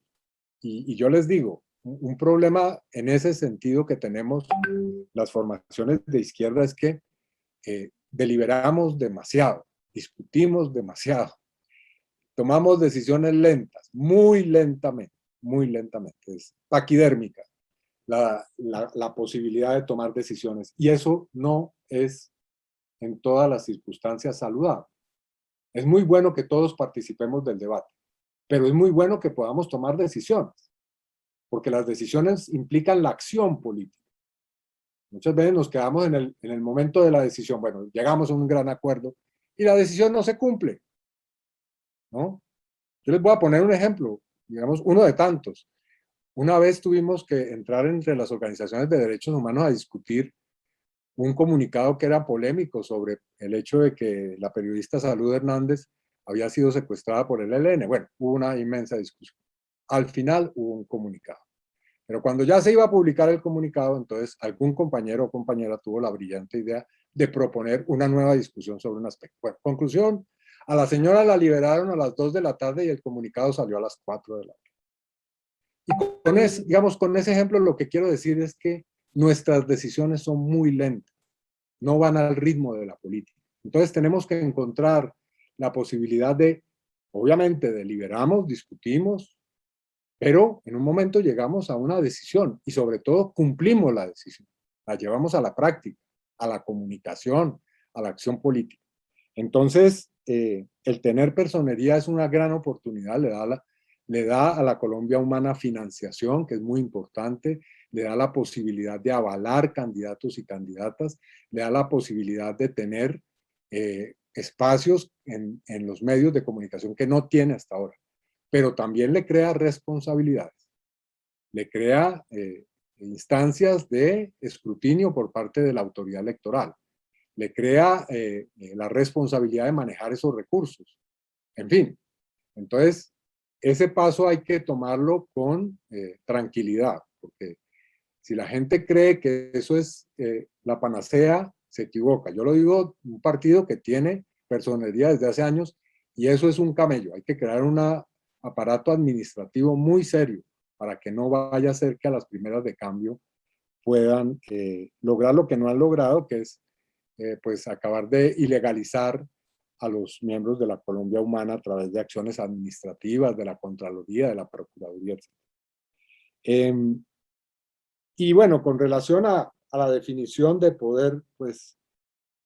Y yo les digo, un problema en ese sentido que tenemos las formaciones de izquierda es que deliberamos demasiado, discutimos demasiado, tomamos decisiones lentas, muy lentamente, es taquidérmica la posibilidad de tomar decisiones. Y eso no es en todas las circunstancias saludable. Es muy bueno que todos participemos del debate, pero es muy bueno que podamos tomar decisiones, porque las decisiones implican la acción política. Muchas veces nos quedamos en el momento de la decisión, bueno, llegamos a un gran acuerdo y la decisión no se cumple, ¿no? Yo les voy a poner un ejemplo, digamos, uno de tantos. Una vez tuvimos que entrar entre las organizaciones de derechos humanos a discutir un comunicado que era polémico sobre el hecho de que la periodista Salud Hernández había sido secuestrada por el ELN. Bueno, hubo una inmensa discusión. Al final hubo un comunicado. Pero cuando ya se iba a publicar el comunicado, entonces algún compañero o compañera tuvo la brillante idea de proponer una nueva discusión sobre un aspecto. Bueno, conclusión, a la señora la liberaron a las 2 de la tarde y el comunicado salió a las 4 de la tarde. Y con ese, digamos, con ese ejemplo lo que quiero decir es que nuestras decisiones son muy lentas, no van al ritmo de la política. Entonces tenemos que encontrar la posibilidad de, obviamente, deliberamos, discutimos, pero en un momento llegamos a una decisión y sobre todo cumplimos la decisión, la llevamos a la práctica, a la comunicación, a la acción política. Entonces, el tener personería es una gran oportunidad, le da a la Colombia humana financiación, que es muy importante, le da la posibilidad de avalar candidatos y candidatas, le da la posibilidad de tener espacios en los medios de comunicación que no tiene hasta ahora, pero también le crea responsabilidades, le crea instancias de escrutinio por parte de la autoridad electoral, le crea la responsabilidad de manejar esos recursos. En fin, entonces, ese paso hay que tomarlo con tranquilidad, porque si la gente cree que eso es la panacea, se equivoca. Yo lo digo, un partido que tiene personería desde hace años y eso es un camello. Hay que crear un aparato administrativo muy serio para que no vaya a ser que a las primeras de cambio puedan lograr lo que no han logrado, que es pues acabar de ilegalizar a los miembros de la Colombia humana a través de acciones administrativas, de la Contraloría, de la Procuraduría, etc. Y bueno, con relación a la definición de poder, pues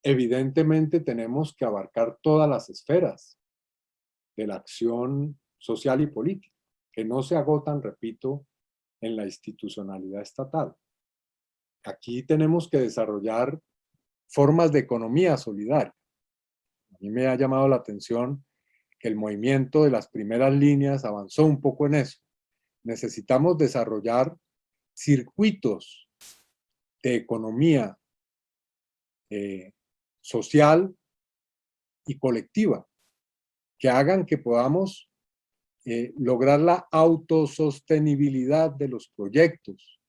evidentemente tenemos que abarcar todas las esferas de la acción social y política, que no se agotan, repito, en la institucionalidad estatal. Aquí tenemos que desarrollar formas de economía solidaria. A mí me ha llamado la atención que el movimiento de las primeras líneas avanzó un poco en eso. Necesitamos desarrollar circuitos de economía social y colectiva que hagan que podamos lograr la autosostenibilidad de los proyectos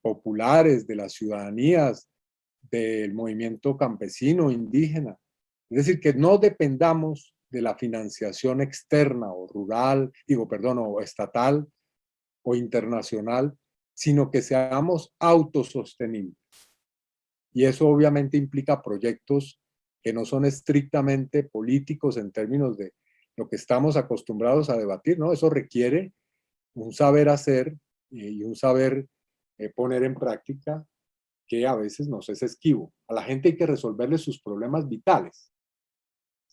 populares, de las ciudadanías, del movimiento campesino, indígena. Es decir, que no dependamos de la financiación externa o rural, o estatal o internacional, sino que seamos autosostenibles. Y eso obviamente implica proyectos que no son estrictamente políticos en términos de lo que estamos acostumbrados a debatir, ¿no? Eso requiere un saber hacer y un saber poner en práctica que a veces nos es esquivo. A la gente hay que resolverle sus problemas vitales.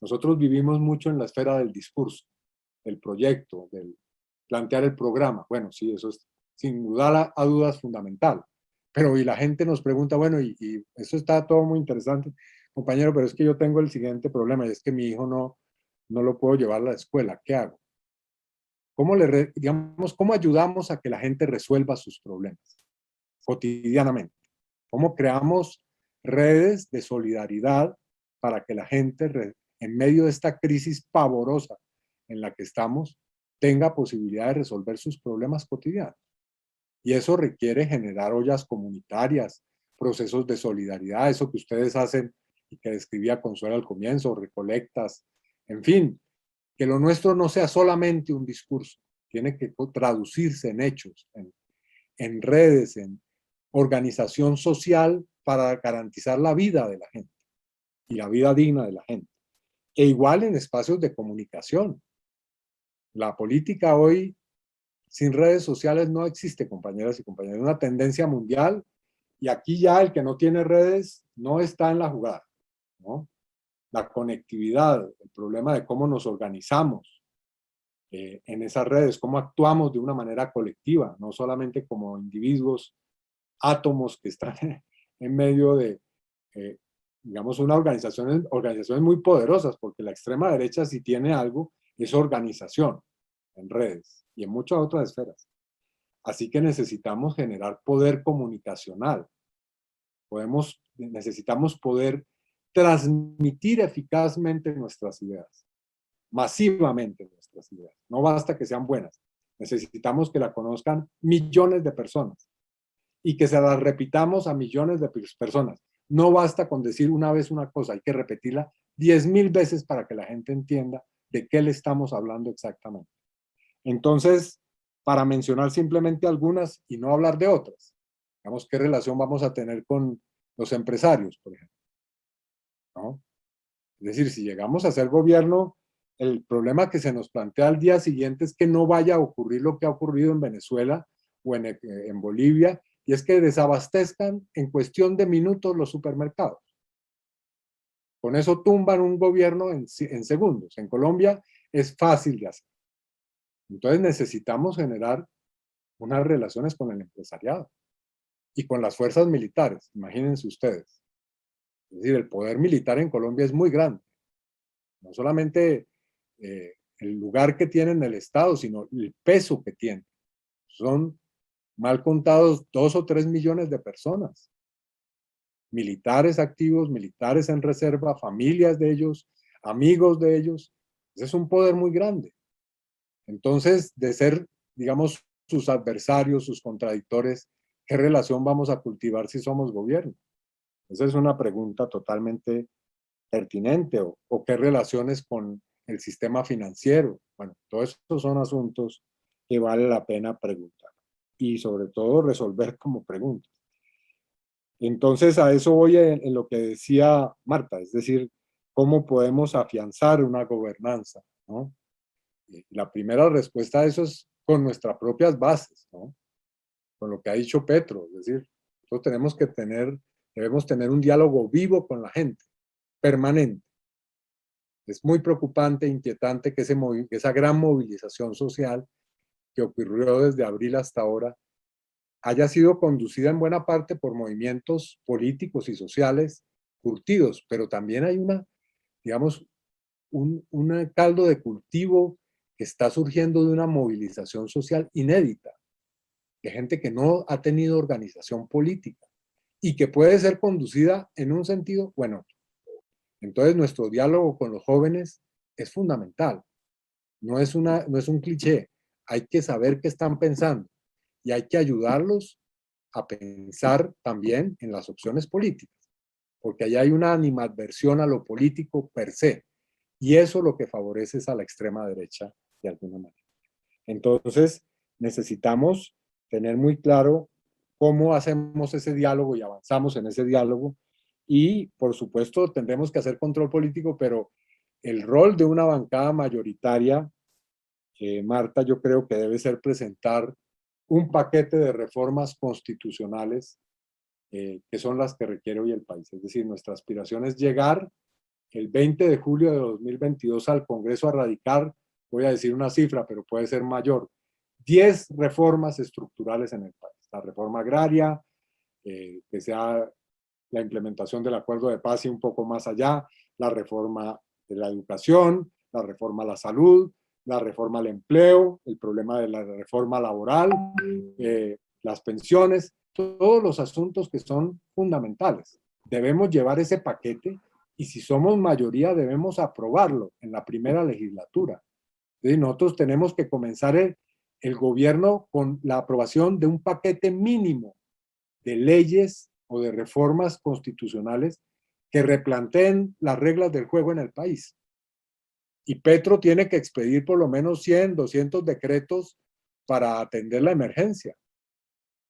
Nosotros vivimos mucho en la esfera del discurso, del proyecto, del plantear el programa. Bueno, sí, eso es sin duda a dudas fundamental. Pero y la gente nos pregunta, bueno, y eso está todo muy interesante, compañero, pero es que yo tengo el siguiente problema, y es que mi hijo no lo puedo llevar a la escuela. ¿Qué hago? ¿Cómo ayudamos a que la gente resuelva sus problemas cotidianamente? ¿Cómo creamos redes de solidaridad para que la gente, en medio de esta crisis pavorosa en la que estamos, tenga posibilidad de resolver sus problemas cotidianos? Y eso requiere generar ollas comunitarias, procesos de solidaridad, eso que ustedes hacen y que describía Consuelo al comienzo, recolectas, en fin, que lo nuestro no sea solamente un discurso, tiene que traducirse en hechos, en redes, en organización social para garantizar la vida de la gente y la vida digna de la gente. E igual en espacios de comunicación. La política hoy sin redes sociales no existe, compañeras y compañeros. Es una tendencia mundial y aquí ya el que no tiene redes no está en la jugada, ¿no? La conectividad, el problema de cómo nos organizamos en esas redes, cómo actuamos de una manera colectiva, no solamente como individuos, átomos que están en medio de, digamos, organizaciones muy poderosas, porque la extrema derecha si tiene algo es organización en redes y en muchas otras esferas. Así que necesitamos generar poder comunicacional. Necesitamos poder transmitir eficazmente nuestras ideas, masivamente nuestras ideas. No basta que sean buenas, necesitamos que la conozcan millones de personas y que se las repitamos a millones de personas. No basta con decir una vez una cosa, hay que repetirla 10,000 veces para que la gente entienda de qué le estamos hablando exactamente. Entonces, para mencionar simplemente algunas y no hablar de otras, digamos, ¿qué relación vamos a tener con los empresarios, por ejemplo? ¿No? Es decir, si llegamos a ser gobierno, el problema que se nos plantea al día siguiente es que no vaya a ocurrir lo que ha ocurrido en Venezuela o en Bolivia, y es que desabastezcan en cuestión de minutos los supermercados. Con eso tumban un gobierno en segundos. En Colombia es fácil de hacer. Entonces necesitamos generar unas relaciones con el empresariado y con las fuerzas militares, imagínense ustedes. Es decir, el poder militar en Colombia es muy grande. No solamente el lugar que tiene en el Estado, sino el peso que tiene. Son mal contados 2 o 3 millones de personas. Militares activos, militares en reserva, familias de ellos, amigos de ellos. Ese es un poder muy grande. Entonces, de ser, digamos, sus adversarios, sus contradictores, ¿qué relación vamos a cultivar si somos gobierno? Esa es una pregunta totalmente pertinente. ¿O qué relaciones con el sistema financiero? Bueno, todos estos son asuntos que vale la pena preguntar y sobre todo resolver como preguntas. Entonces, a eso voy en lo que decía Marta, es decir, ¿cómo podemos afianzar una gobernanza, ¿no? La primera respuesta a eso es con nuestras propias bases, ¿no? Con lo que ha dicho Petro, es decir, nosotros tenemos que tener Debemos tener un diálogo vivo con la gente, permanente. Es muy preocupante, inquietante que esa gran movilización social que ocurrió desde abril hasta ahora haya sido conducida en buena parte por movimientos políticos y sociales curtidos, pero también hay digamos, un caldo de cultivo que está surgiendo de una movilización social inédita, de gente que no ha tenido organización política y que puede ser conducida en un sentido, bueno, entonces nuestro diálogo con los jóvenes es fundamental, no es un cliché, hay que saber qué están pensando y hay que ayudarlos a pensar también en las opciones políticas, porque allá hay una animadversión a lo político per se, y eso lo que favorece es a la extrema derecha de alguna manera. Entonces, necesitamos tener muy claro cómo hacemos ese diálogo y avanzamos en ese diálogo, y por supuesto tendremos que hacer control político, pero el rol de una bancada mayoritaria, Marta, yo creo que debe ser presentar un paquete de reformas constitucionales que son las que requiere hoy el país. Es decir, nuestra aspiración es llegar el 20 de julio de 2022 al Congreso a radicar, voy a decir una cifra, pero puede ser mayor, 10 reformas estructurales en el país. La reforma agraria, que sea la implementación del acuerdo de paz y un poco más allá, la reforma de la educación, la reforma a la salud, la reforma al empleo, el problema de la reforma laboral, las pensiones, todos los asuntos que son fundamentales. Debemos llevar ese paquete y si somos mayoría debemos aprobarlo en la primera legislatura. Entonces nosotros tenemos que comenzar el gobierno con la aprobación de un paquete mínimo de leyes o de reformas constitucionales que replanteen las reglas del juego en el país. Y Petro tiene que expedir por lo menos 100, 200 decretos para atender la emergencia.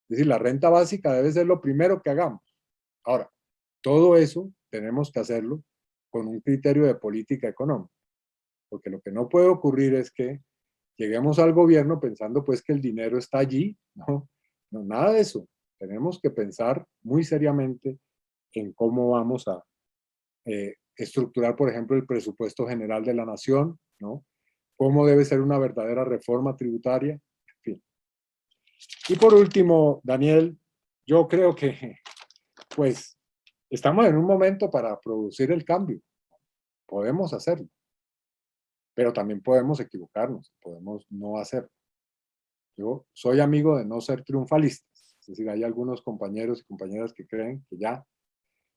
Es decir, la renta básica debe ser lo primero que hagamos. Ahora, todo eso tenemos que hacerlo con un criterio de política económica, porque lo que no puede ocurrir es que lleguemos al gobierno pensando pues que el dinero está allí, no, nada de eso. Tenemos que pensar muy seriamente en cómo vamos a estructurar, por ejemplo, el presupuesto general de la nación, ¿no? Cómo debe ser una verdadera reforma tributaria, en fin. Y por último, Daniel, yo creo que pues estamos en un momento para producir el cambio. Podemos hacerlo, pero también podemos equivocarnos, podemos no hacerlo. Yo soy amigo de no ser triunfalistas, es decir, hay algunos compañeros y compañeras que creen que ya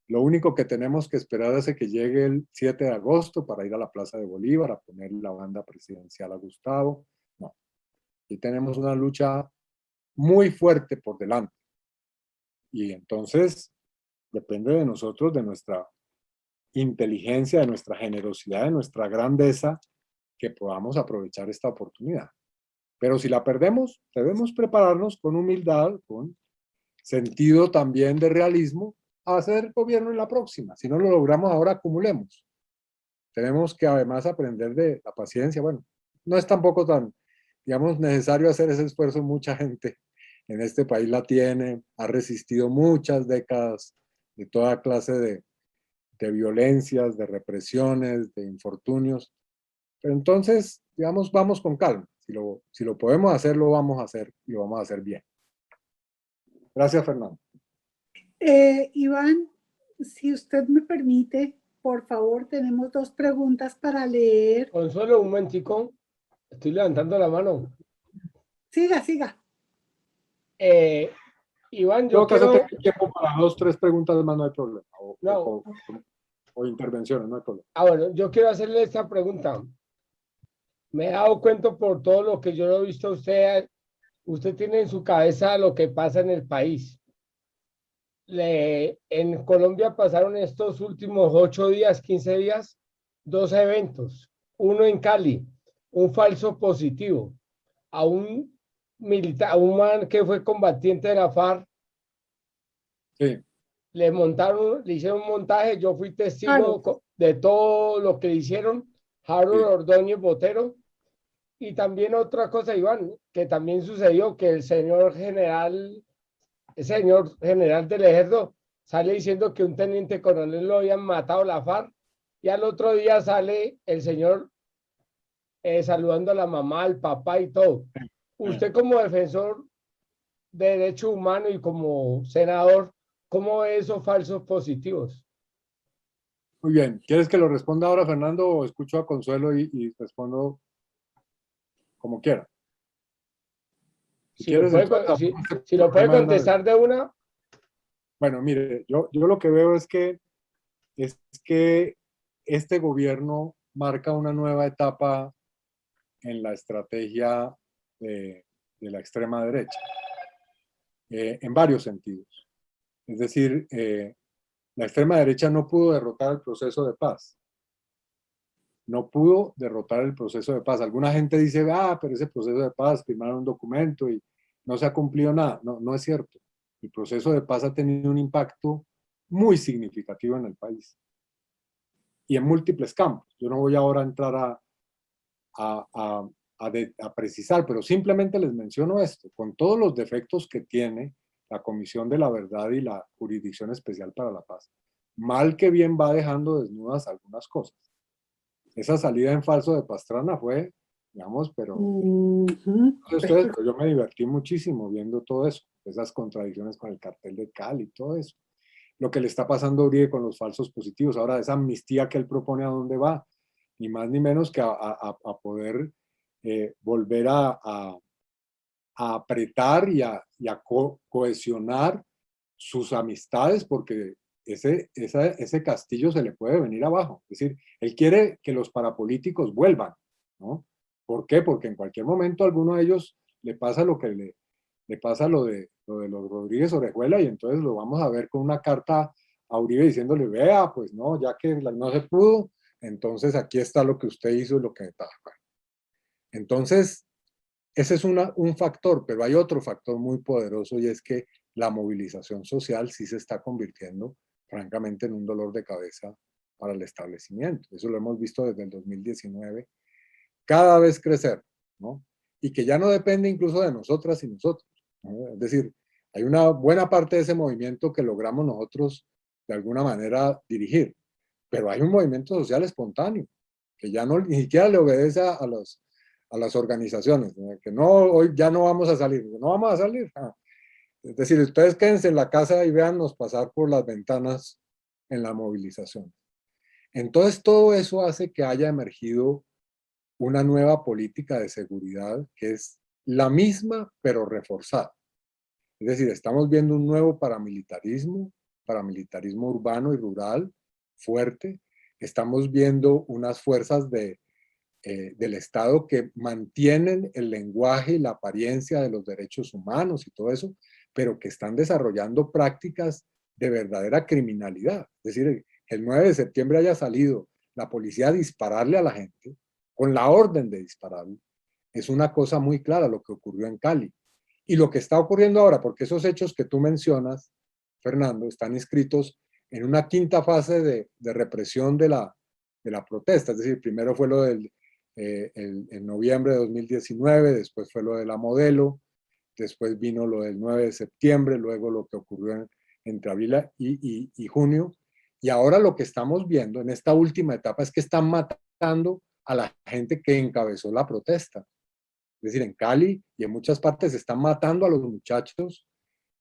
lo único que tenemos que esperar es que llegue el 7 de agosto para ir a la Plaza de Bolívar a poner la banda presidencial a Gustavo. No, aquí tenemos una lucha muy fuerte por delante. Y entonces depende de nosotros, de nuestra inteligencia, de nuestra generosidad, de nuestra grandeza, que podamos aprovechar esta oportunidad. Pero si la perdemos, debemos prepararnos con humildad, con sentido también de realismo, a hacer gobierno en la próxima. Si no lo logramos ahora, acumulemos. Tenemos que además aprender de la paciencia. Bueno, no es tampoco tan, digamos, necesario hacer ese esfuerzo. Mucha gente en este país la tiene, ha resistido muchas décadas de toda clase de violencias, de represiones, de infortunios. Pero entonces, digamos, vamos con calma. Si lo podemos hacer, lo vamos a hacer y lo vamos a hacer bien. Gracias, Fernando. Iván, si usted me permite, por favor, tenemos 2 preguntas para leer. Consuelo, un momentico. Estoy levantando la mano. Siga, siga. Iván, yo Creo que quiero... hace tiempo para 2, 3 preguntas más, no hay problema. No. O intervenciones, no hay problema. Bueno, yo quiero hacerle esta pregunta. Me he dado cuenta por todo lo que yo lo he visto a usted. Usted tiene en su cabeza lo que pasa en el país. En Colombia pasaron estos últimos 8 días, 15 días, 2 eventos. Uno en Cali, un falso positivo a un militar, a un man que fue combatiente de la FARC. Sí. Le hicieron un montaje, yo fui testigo de todo lo que le hicieron, Harold Ordóñez Botero. Y también otra cosa, Iván, que también sucedió, que el señor general del ejército sale diciendo que un teniente coronel lo habían matado la FARC, y al otro día sale el señor saludando a la mamá, al papá y todo. Usted como defensor de derechos humanos y como senador, ¿cómo ve esos falsos positivos? Muy bien. ¿Quieres que lo responda ahora, Fernando, o escucho a Consuelo y respondo como quiera? Si lo puede, si lo puede contestar de una. Bueno, mire, yo lo que veo es que este gobierno marca una nueva etapa en la estrategia de la extrema derecha, en varios sentidos. Es decir, la extrema derecha no pudo derrotar el proceso de paz. No pudo derrotar el proceso de paz. Alguna gente dice, pero ese proceso de paz, firmaron un documento y no se ha cumplido nada. No, no es cierto. El proceso de paz ha tenido un impacto muy significativo en el país y en múltiples campos. Yo no voy ahora a entrar a precisar, pero simplemente les menciono esto, con todos los defectos que tiene la Comisión de la Verdad y la Jurisdicción Especial para la Paz. Mal que bien va dejando desnudas algunas cosas. Esa salida en falso de Pastrana fue, digamos, pero yo me divertí muchísimo viendo todo eso, esas contradicciones con el cartel de Cali y todo eso. Lo que le está pasando a Uribe con los falsos positivos, ahora esa amnistía que él propone, ¿a dónde va? Ni más ni menos que a poder volver a apretar y a cohesionar sus amistades, porque ese castillo se le puede venir abajo. Es decir, él quiere que los parapolíticos vuelvan, ¿no? ¿Por qué? Porque en cualquier momento a alguno de ellos le pasa lo que le pasa lo de los Rodríguez Orejuela, y entonces lo vamos a ver con una carta a Uribe diciéndole, vea, pues no, ya que no se pudo, entonces aquí está lo que usted hizo y lo que está. Entonces, ese es un factor, pero hay otro factor muy poderoso, y es que la movilización social sí se está convirtiendo, francamente, en un dolor de cabeza para el establecimiento. Eso lo hemos visto desde el 2019, cada vez crecer, ¿no? Y que ya no depende incluso de nosotras y nosotros, ¿no? Es decir, hay una buena parte de ese movimiento que logramos nosotros de alguna manera dirigir, pero hay un movimiento social espontáneo que ya no, ni siquiera le obedece a las organizaciones, ¿no? Que no, hoy ya no vamos a salir, no vamos a salir. Es decir, ustedes quédense en la casa y véannos pasar por las ventanas en la movilización. Entonces, todo eso hace que haya emergido una nueva política de seguridad que es la misma, pero reforzada. Es decir, estamos viendo un nuevo paramilitarismo urbano y rural fuerte. Estamos viendo unas fuerzas del Estado que mantienen el lenguaje y la apariencia de los derechos humanos y todo eso, pero que están desarrollando prácticas de verdadera criminalidad. Es decir, el 9 de septiembre haya salido la policía a dispararle a la gente, con la orden de dispararle, es una cosa muy clara lo que ocurrió en Cali. Y lo que está ocurriendo ahora, porque esos hechos que tú mencionas, Fernando, están inscritos en una quinta fase de represión de la protesta. Es decir, primero fue lo del en noviembre de 2019, después fue lo de la Modelo, después vino lo del 9 de septiembre, luego lo que ocurrió entre abril y junio, y ahora lo que estamos viendo en esta última etapa es que están matando a la gente que encabezó la protesta. Es decir, en Cali y en muchas partes están matando a los muchachos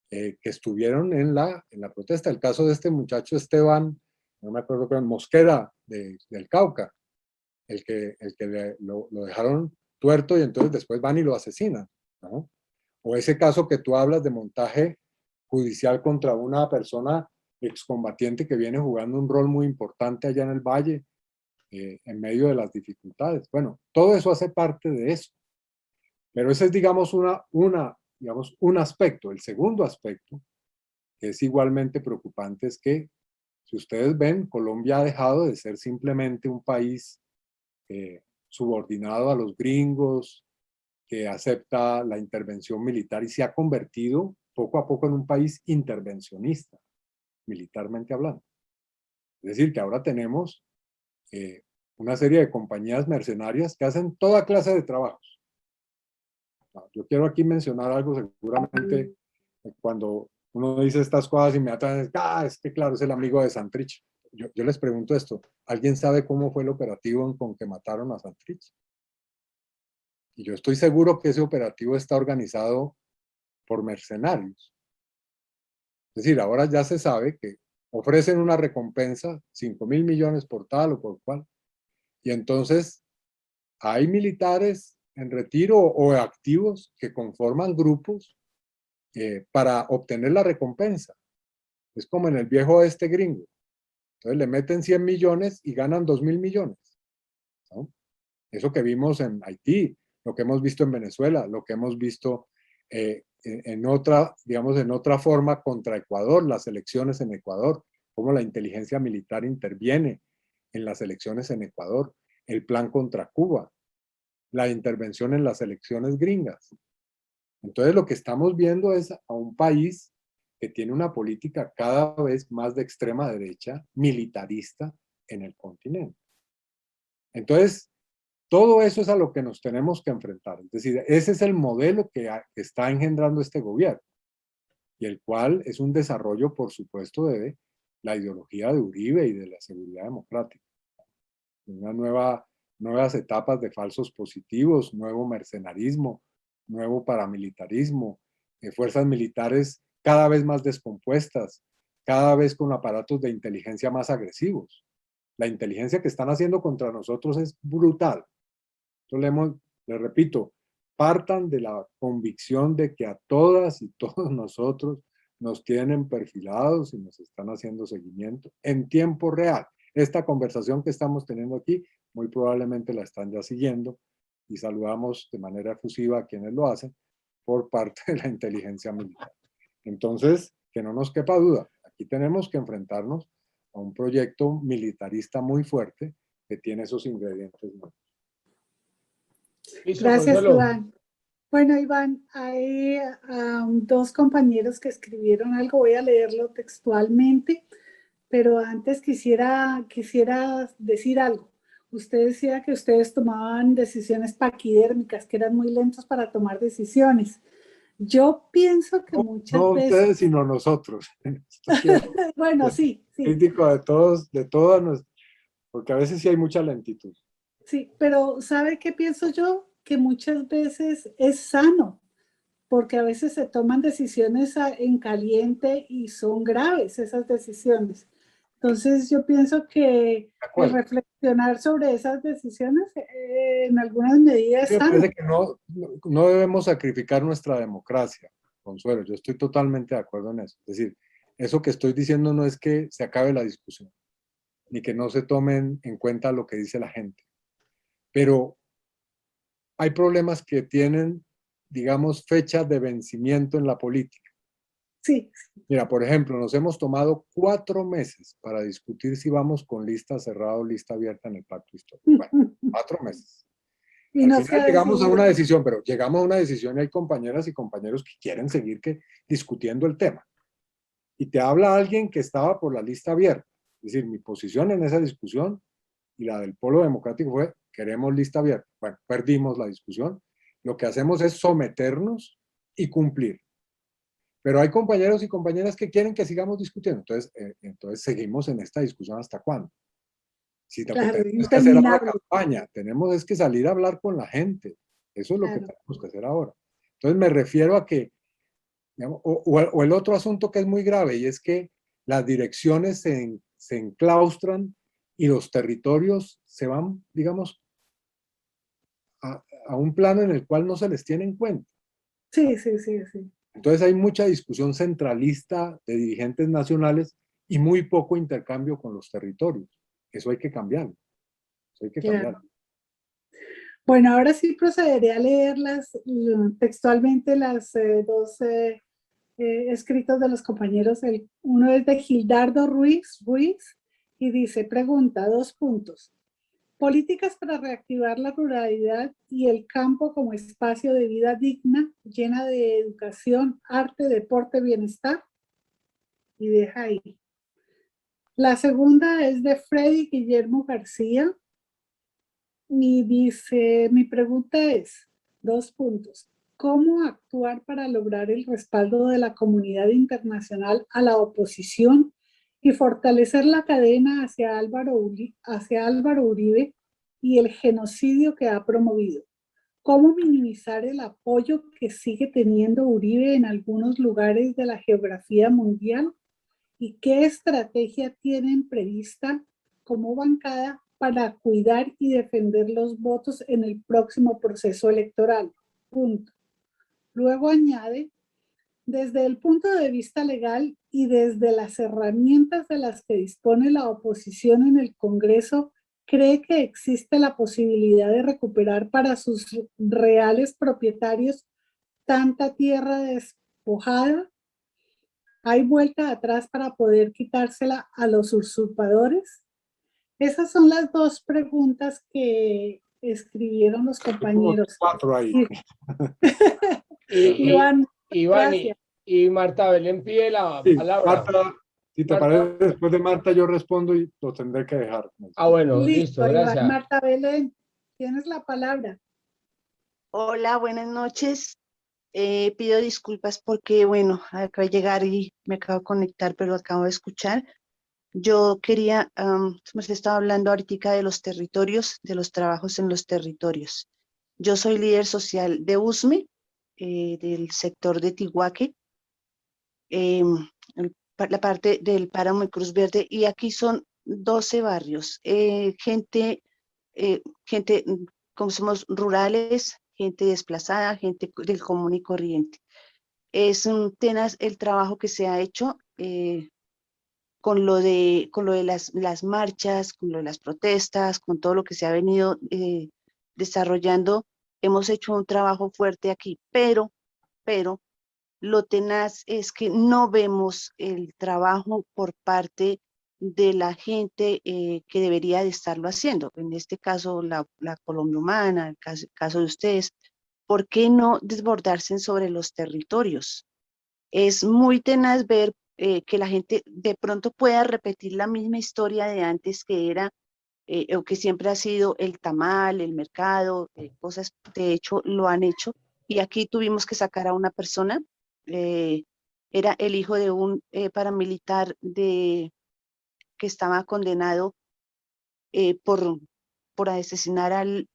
que estuvieron en la protesta. El caso de este muchacho Esteban, no me acuerdo, pero Mosquera del Cauca, el que lo dejaron tuerto y entonces después van y lo asesinan, ¿no? O ese caso que tú hablas de montaje judicial contra una persona excombatiente que viene jugando un rol muy importante allá en el Valle, en medio de las dificultades. Bueno, todo eso hace parte de eso. Pero ese es, digamos, un aspecto. El segundo aspecto, que es igualmente preocupante, es que, si ustedes ven, Colombia ha dejado de ser simplemente un país subordinado a los gringos, que acepta la intervención militar, y se ha convertido poco a poco en un país intervencionista, militarmente hablando. Es decir, que ahora tenemos una serie de compañías mercenarias que hacen toda clase de trabajos. Yo quiero aquí mencionar algo, seguramente cuando uno dice estas cosas y inmediatamente, es que claro, es el amigo de Santrich. Yo les pregunto esto, ¿alguien sabe cómo fue el operativo con que mataron a Santrich? Y yo estoy seguro que ese operativo está organizado por mercenarios. Es decir, ahora ya se sabe que ofrecen una recompensa, 5.000 millones por tal o por cual, y entonces hay militares en retiro o activos que conforman grupos para obtener la recompensa. Es como en el viejo oeste gringo. Entonces le meten 100 millones y ganan 2.000 millones, ¿no? Eso que vimos en Haití, lo que hemos visto en Venezuela, lo que hemos visto en otra, digamos, en otra forma contra Ecuador, las elecciones en Ecuador, cómo la inteligencia militar interviene en las elecciones en Ecuador, el plan contra Cuba, la intervención en las elecciones gringas. Entonces lo que estamos viendo es a un país que tiene una política cada vez más de extrema derecha, militarista en el continente. Entonces, todo eso es a lo que nos tenemos que enfrentar. Es decir, ese es el modelo que está engendrando este gobierno, y el cual es un desarrollo, por supuesto, de la ideología de Uribe y de la seguridad democrática. Nuevas etapas de falsos positivos, nuevo mercenarismo, nuevo paramilitarismo, fuerzas militares cada vez más descompuestas, cada vez con aparatos de inteligencia más agresivos. La inteligencia que están haciendo contra nosotros es brutal. Entonces, les repito, partan de la convicción de que a todas y todos nosotros nos tienen perfilados y nos están haciendo seguimiento en tiempo real. Esta conversación que estamos teniendo aquí, muy probablemente la están ya siguiendo, y saludamos de manera efusiva a quienes lo hacen por parte de la inteligencia militar. Entonces, que no nos quepa duda, aquí tenemos que enfrentarnos a un proyecto militarista muy fuerte que tiene esos ingredientes nuevos. Listo, Gracias, Consuelo. Iván. Bueno, Iván, hay dos compañeros que escribieron algo, voy a leerlo textualmente, pero antes quisiera decir algo. Usted decía que ustedes tomaban decisiones paquidérmicas, que eran muy lentos para tomar decisiones. Yo pienso que muchas No veces... ustedes, sino nosotros. Bueno, sí, sí. Crítico de todos, de todas, porque a veces sí hay mucha lentitud. Sí, pero ¿sabe qué pienso yo? Que muchas veces es sano, porque a veces se toman decisiones en caliente y son graves esas decisiones. Entonces yo pienso que el reflexionar sobre esas decisiones en algunas medidas es Me sano. parece que no debemos sacrificar nuestra democracia, Consuelo. Yo estoy totalmente de acuerdo en eso. Es decir, eso que estoy diciendo no es que se acabe la discusión, ni que no se tomen en cuenta lo que dice la gente. Pero hay problemas que tienen, digamos, fechas de vencimiento en la política. Sí. Mira, por ejemplo, nos hemos tomado 4 meses para discutir si vamos con lista cerrada o lista abierta en el pacto histórico. Bueno, 4 meses. Y Al no final llegamos a una decisión, pero llegamos a una decisión y hay compañeras y compañeros que quieren seguir discutiendo el tema. Y te habla alguien que estaba por la lista abierta. Es decir, mi posición en esa discusión y la del Polo Democrático fue, queremos lista abierta. Bueno, perdimos la discusión. Lo que hacemos es someternos y cumplir. Pero hay compañeros y compañeras que quieren que sigamos discutiendo. Entonces seguimos en esta discusión ¿hasta cuándo? Si lo que tenemos que hacer ahora campaña, tenemos es que salir a hablar con la gente. Eso es lo que tenemos que hacer ahora. Entonces me refiero a que, digamos, o el otro asunto que es muy grave, y es que las direcciones se enclaustran y los territorios se van, digamos, a un plano en el cual no se les tiene en cuenta. Sí, sí, sí, sí. Entonces hay mucha discusión centralista de dirigentes nacionales y muy poco intercambio con los territorios. Eso hay que cambiarlo. Eso hay que cambiarlo. Bueno, ahora sí procederé a leer textualmente las dos escritos de los compañeros. Uno es de Gildardo Ruiz y dice, pregunta, 2 puntos. Políticas para reactivar la ruralidad y el campo como espacio de vida digna, llena de educación, arte, deporte, bienestar. Y deja ahí. La segunda es de Freddy Guillermo García y dice, mi pregunta es, 2 puntos. ¿Cómo actuar para lograr el respaldo de la comunidad internacional a la oposición y fortalecer la cadena hacia Álvaro Uribe y el genocidio que ha promovido? ¿Cómo minimizar el apoyo que sigue teniendo Uribe en algunos lugares de la geografía mundial? ¿Y qué estrategia tienen prevista como bancada para cuidar y defender los votos en el próximo proceso electoral? Punto. Luego añade, desde el punto de vista legal y desde las herramientas de las que dispone la oposición en el Congreso, ¿cree que existe la posibilidad de recuperar para sus reales propietarios tanta tierra despojada? ¿Hay vuelta atrás para poder quitársela a los usurpadores? Esas son las dos preguntas que escribieron los compañeros. 4 ahí. Iván, gracias. y Marta Belén pide la Sí, palabra. Marta, si te Marta. parece, después de Marta yo respondo y lo tendré que dejar. Bueno, listo, gracias. Iván. Marta Belén, tienes la palabra. Hola, buenas noches. Pido disculpas porque, bueno, acabo de llegar y me acabo de conectar, pero acabo de escuchar. Yo quería, se estaba hablando ahorita de los territorios, de los trabajos en los territorios. Yo soy líder social de USME, del sector de Tiguaque, la parte del Páramo y Cruz Verde, y aquí son 12 barrios. Gente, como somos rurales, gente desplazada, gente del común y corriente. Es un tenaz el trabajo que se ha hecho con lo de las marchas, con lo de las protestas, con todo lo que se ha venido desarrollando. Hemos hecho un trabajo fuerte aquí, pero lo tenaz es que no vemos el trabajo por parte de la gente que debería de estarlo haciendo. En este caso, la Colombia Humana, el caso de ustedes. ¿Por qué no desbordarse sobre los territorios? Es muy tenaz ver que la gente de pronto pueda repetir la misma historia de antes que era, o que siempre ha sido el tamal, el mercado, cosas, de hecho lo han hecho. Y aquí tuvimos que sacar a una persona, era el hijo de un paramilitar que estaba condenado por asesinar al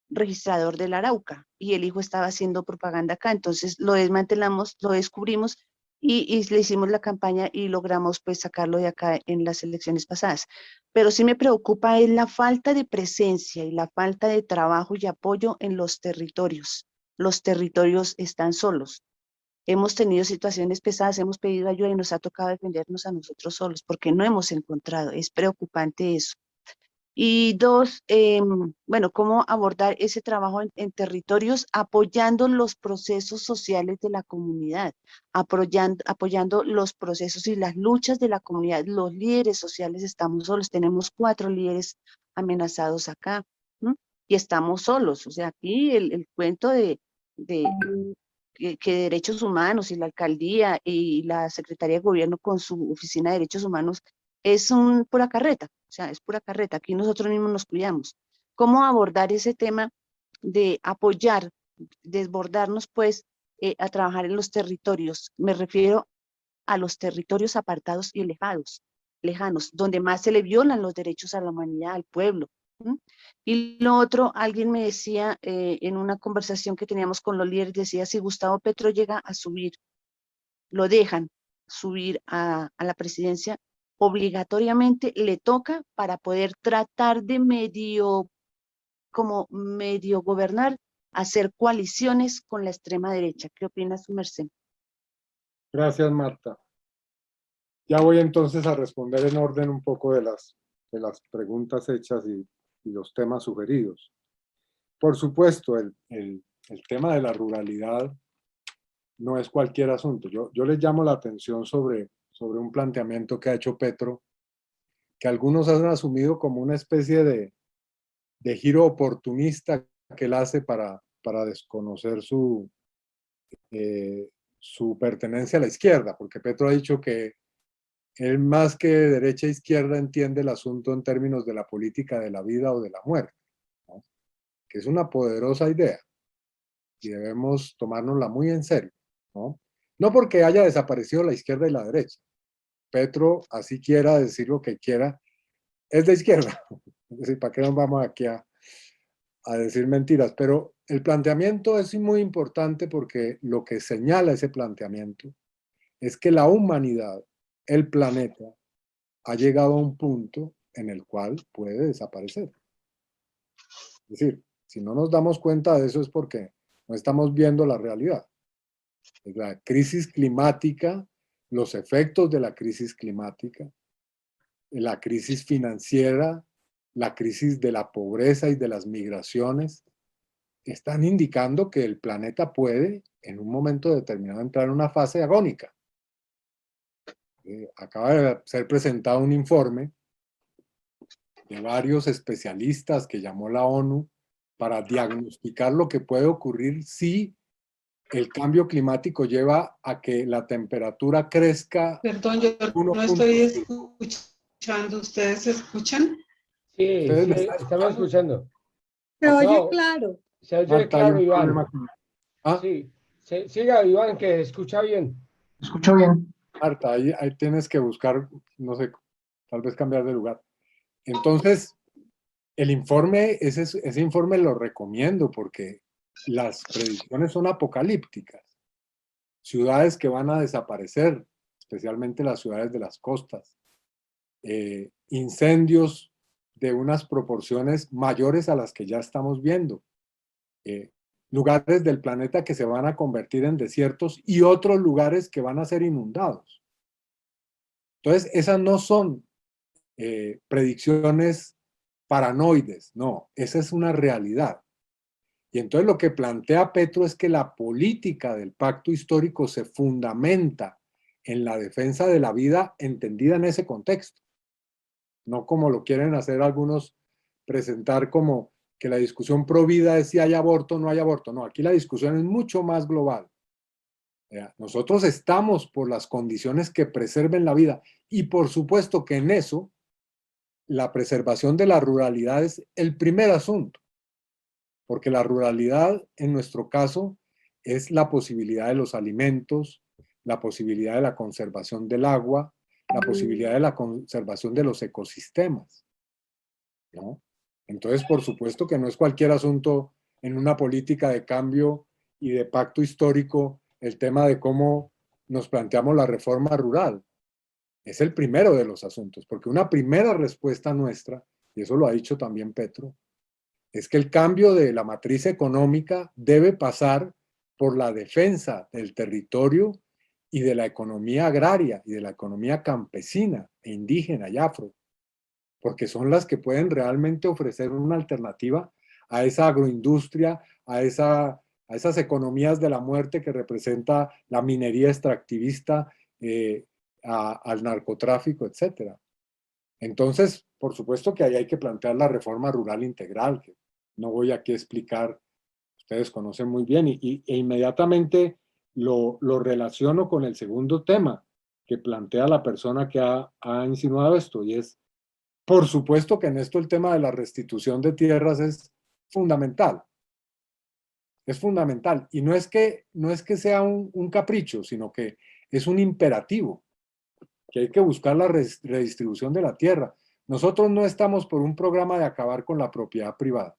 registrador del Arauca, y el hijo estaba haciendo propaganda acá. Entonces lo desmantelamos, lo descubrimos y le hicimos la campaña y logramos pues sacarlo de acá en las elecciones pasadas. Pero sí me preocupa es la falta de presencia y la falta de trabajo y apoyo en los territorios. Los territorios están solos. Hemos tenido situaciones pesadas, hemos pedido ayuda y nos ha tocado defendernos a nosotros solos porque no hemos encontrado. Es preocupante eso. Y dos, bueno, cómo abordar ese trabajo en territorios apoyando los procesos sociales de la comunidad, apoyando los procesos y las luchas de la comunidad. Los líderes sociales estamos solos, tenemos 4 líderes amenazados acá, ¿no? Y estamos solos. O sea, aquí el cuento de que Derechos Humanos y la Alcaldía y la Secretaría de Gobierno con su Oficina de Derechos Humanos es pura carreta, o sea, es pura carreta. Aquí nosotros mismos nos cuidamos. ¿Cómo abordar ese tema de apoyar, desbordarnos pues a trabajar en los territorios? Me refiero a los territorios apartados y lejanos, donde más se le violan los derechos a la humanidad, al pueblo. Y lo otro, alguien me decía en una conversación que teníamos con los líderes, decía, si Gustavo Petro llega a subir, lo dejan subir a la presidencia, obligatoriamente le toca para poder tratar de medio gobernar, hacer coaliciones con la extrema derecha. ¿Qué opina su merced? Gracias, Marta. Ya voy entonces a responder en orden un poco de las preguntas hechas y los temas sugeridos. Por supuesto, el tema de la ruralidad no es cualquier asunto. Yo les llamo la atención sobre un planteamiento que ha hecho Petro, que algunos han asumido como una especie de giro oportunista que él hace para desconocer su pertenencia a la izquierda, porque Petro ha dicho que él más que derecha e izquierda entiende el asunto en términos de la política de la vida o de la muerte, ¿no? Que es una poderosa idea. y debemos tomárnosla muy en serio, ¿no? No porque haya desaparecido la izquierda y la derecha. Petro, así quiera decir lo que quiera, es de izquierda. Es decir, ¿para qué nos vamos aquí a decir mentiras? Pero el planteamiento es muy importante porque lo que señala ese planteamiento es que la humanidad, el planeta, ha llegado a un punto en el cual puede desaparecer. Es decir, si no nos damos cuenta de eso es porque no estamos viendo la realidad. La crisis climática, los efectos de la crisis climática, la crisis financiera, la crisis de la pobreza y de las migraciones, están indicando que el planeta puede, en un momento determinado, entrar en una fase agónica. Acaba de ser presentado un informe de varios especialistas que llamó la ONU para diagnosticar lo que puede ocurrir si el cambio climático lleva a que la temperatura crezca. Perdón, yo no estoy escuchando. ¿Ustedes escuchan? Sí, ¿Ustedes me sí, están estamos escuchando. Se oye No, claro. se oye Marta, hay claro, un Iván. problema con... ¿Ah? Sí, siga, Iván, que escucha bien. ¿Escucho bien? Marta, ahí tienes que buscar, no sé, tal vez cambiar de lugar. Entonces, el informe, ese informe lo recomiendo porque las predicciones son apocalípticas. Ciudades que van a desaparecer, especialmente las ciudades de las costas. Incendios de unas proporciones mayores a las que ya estamos viendo. Lugares del planeta que se van a convertir en desiertos y otros lugares que van a ser inundados. Entonces, esas no son predicciones paranoides, no, esa es una realidad. Y entonces lo que plantea Petro es que la política del pacto histórico se fundamenta en la defensa de la vida entendida en ese contexto. No como lo quieren hacer algunos, presentar como que la discusión pro vida es si hay aborto o no hay aborto. No, aquí la discusión es mucho más global. Nosotros estamos por las condiciones que preserven la vida y por supuesto que en eso la preservación de la ruralidad es el primer asunto, porque la ruralidad en nuestro caso es la posibilidad de los alimentos, la posibilidad de la conservación del agua, la posibilidad de la conservación de los ecosistemas, ¿no? Entonces, por supuesto que no es cualquier asunto en una política de cambio y de pacto histórico el tema de cómo nos planteamos la reforma rural. Es el primero de los asuntos, porque una primera respuesta nuestra, y eso lo ha dicho también Petro, es que el cambio de la matriz económica debe pasar por la defensa del territorio y de la economía agraria y de la economía campesina e indígena y afro, porque son las que pueden realmente ofrecer una alternativa a esa agroindustria, a esas economías de la muerte que representa la minería extractivista, al narcotráfico, etc. Entonces, por supuesto que ahí hay que plantear la reforma rural integral, que no voy aquí a explicar, ustedes conocen muy bien, e inmediatamente lo relaciono con el segundo tema que plantea la persona que ha insinuado esto, y es, por supuesto que en esto el tema de la restitución de tierras es fundamental. Es fundamental. Y no es que sea un capricho, sino que es un imperativo, que hay que buscar la redistribución de la tierra. Nosotros no estamos por un programa de acabar con la propiedad privada.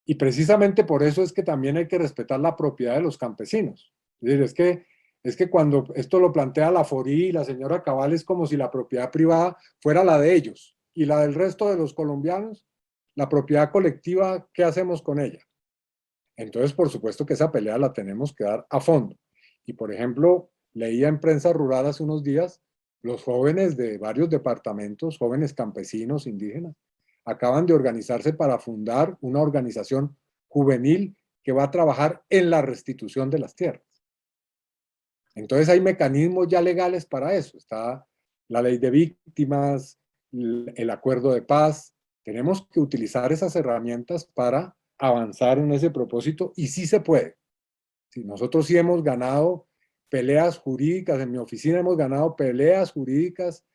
Y precisamente por eso es que también hay que respetar la propiedad de los campesinos. Es decir, es que cuando esto lo plantea la Forí y la señora Cabal, es como si la propiedad privada fuera la de ellos y la del resto de los colombianos, la propiedad colectiva, ¿qué hacemos con ella? Entonces, por supuesto que esa pelea la tenemos que dar a fondo. Y, por ejemplo, leía en prensa rural hace unos días, los jóvenes de varios departamentos, jóvenes campesinos, indígenas, acaban de organizarse para fundar una organización juvenil que va a trabajar en la restitución de las tierras. Entonces hay mecanismos ya legales para eso. Está la ley de víctimas, el acuerdo de paz. Tenemos que utilizar esas herramientas para avanzar en ese propósito y sí se puede. Sí, nosotros sí hemos ganado peleas jurídicas, en mi oficina hemos ganado peleas jurídicas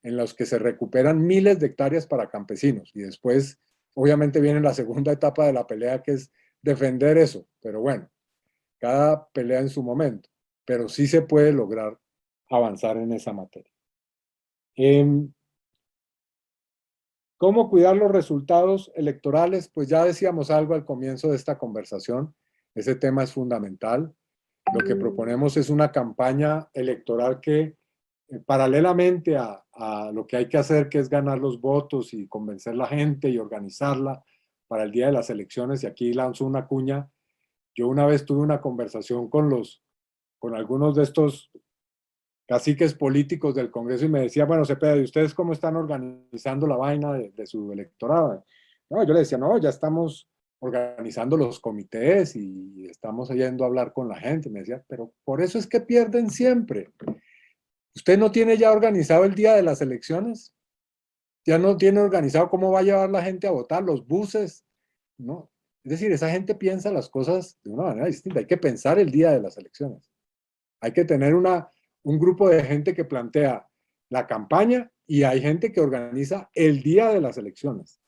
en las que se recuperan miles de hectáreas para campesinos y después obviamente viene la segunda etapa de la pelea que es defender eso, pero bueno, cada pelea en su momento, pero sí se puede lograr avanzar en esa materia. ¿Cómo cuidar los resultados electorales? Pues ya decíamos algo al comienzo de esta conversación, ese tema es fundamental. Lo que proponemos es una campaña electoral que, paralelamente a lo que hay que hacer, que es ganar los votos y convencer a la gente y organizarla para el día de las elecciones, y aquí lanzo una cuña, yo una vez tuve una conversación con algunos de estos caciques políticos del Congreso y me decía, bueno, Cepeda, ¿y ustedes cómo están organizando la vaina de su electorado? No, yo le decía, no, ya estamos organizando los comités y estamos yendo a hablar con la gente. Me decía, pero por eso es que pierden siempre. ¿Usted no tiene ya organizado el día de las elecciones? ¿Ya no tiene organizado cómo va a llevar la gente a votar, los buses? ¿No? Es decir, esa gente piensa las cosas de una manera distinta. Hay que pensar el día de las elecciones. Hay que tener un grupo de gente que plantea la campaña y hay gente que organiza el día de las elecciones.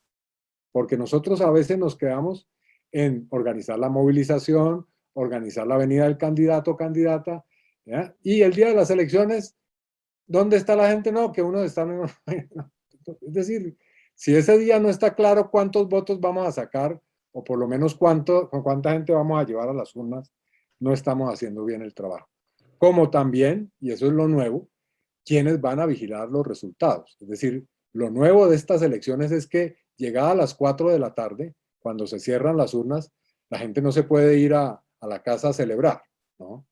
Porque nosotros a veces nos quedamos en organizar la movilización, organizar la venida del candidato o candidata, ¿ya? Y el día de las elecciones, ¿dónde está la gente? No, que uno está... Es decir, si ese día no está claro cuántos votos vamos a sacar, o por lo menos con cuánta gente vamos a llevar a las urnas, no estamos haciendo bien el trabajo. Como también, y eso es lo nuevo, quienes van a vigilar los resultados. Es decir, lo nuevo de estas elecciones es que llegada a las 4 de la tarde, cuando se cierran las urnas, la gente no se puede ir a la casa a celebrar, ¿no?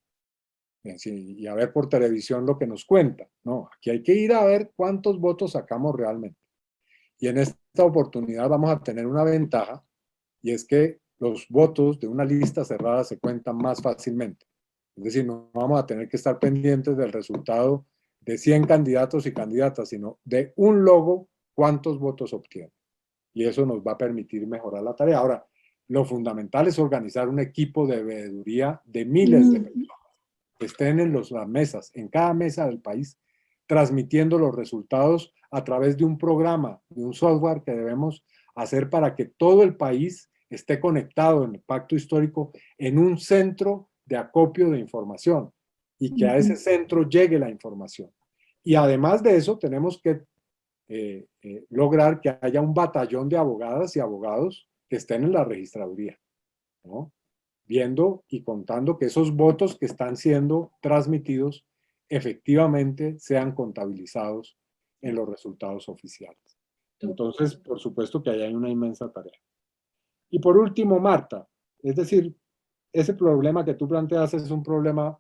Y a ver por televisión lo que nos cuenta. No, aquí hay que ir a ver cuántos votos sacamos realmente. Y en esta oportunidad vamos a tener una ventaja, y es que los votos de una lista cerrada se cuentan más fácilmente. Es decir, no vamos a tener que estar pendientes del resultado de 100 candidatos y candidatas, sino de un logo, cuántos votos obtiene. Y eso nos va a permitir mejorar la tarea. Ahora, lo fundamental es organizar un equipo de veeduría de miles de personas que estén en las mesas, en cada mesa del país, transmitiendo los resultados a través de un programa, de un software que debemos hacer para que todo el país esté conectado en el pacto histórico en un centro de acopio de información y que a ese centro llegue la información. Y además de eso, tenemos que lograr que haya un batallón de abogadas y abogados que estén en la registraduría, ¿no? Viendo y contando que esos votos que están siendo transmitidos efectivamente sean contabilizados en los resultados oficiales. Entonces, por supuesto que ahí hay una inmensa tarea. Y por último, Marta, es decir, ese problema que tú planteas es un problema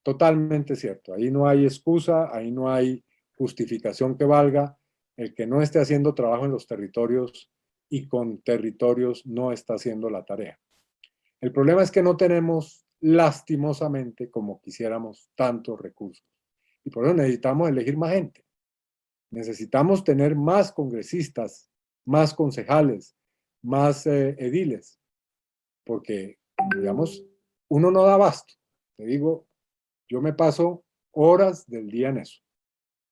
totalmente cierto. Ahí no hay excusa, ahí no hay justificación que valga. El que no esté haciendo trabajo en los territorios y con territorios no está haciendo la tarea. El problema es que no tenemos, lastimosamente, como quisiéramos, tantos recursos. Y por eso necesitamos elegir más gente. Necesitamos tener más congresistas, más concejales, más ediles, porque, digamos, uno no da abasto. Te digo, yo me paso horas del día en eso,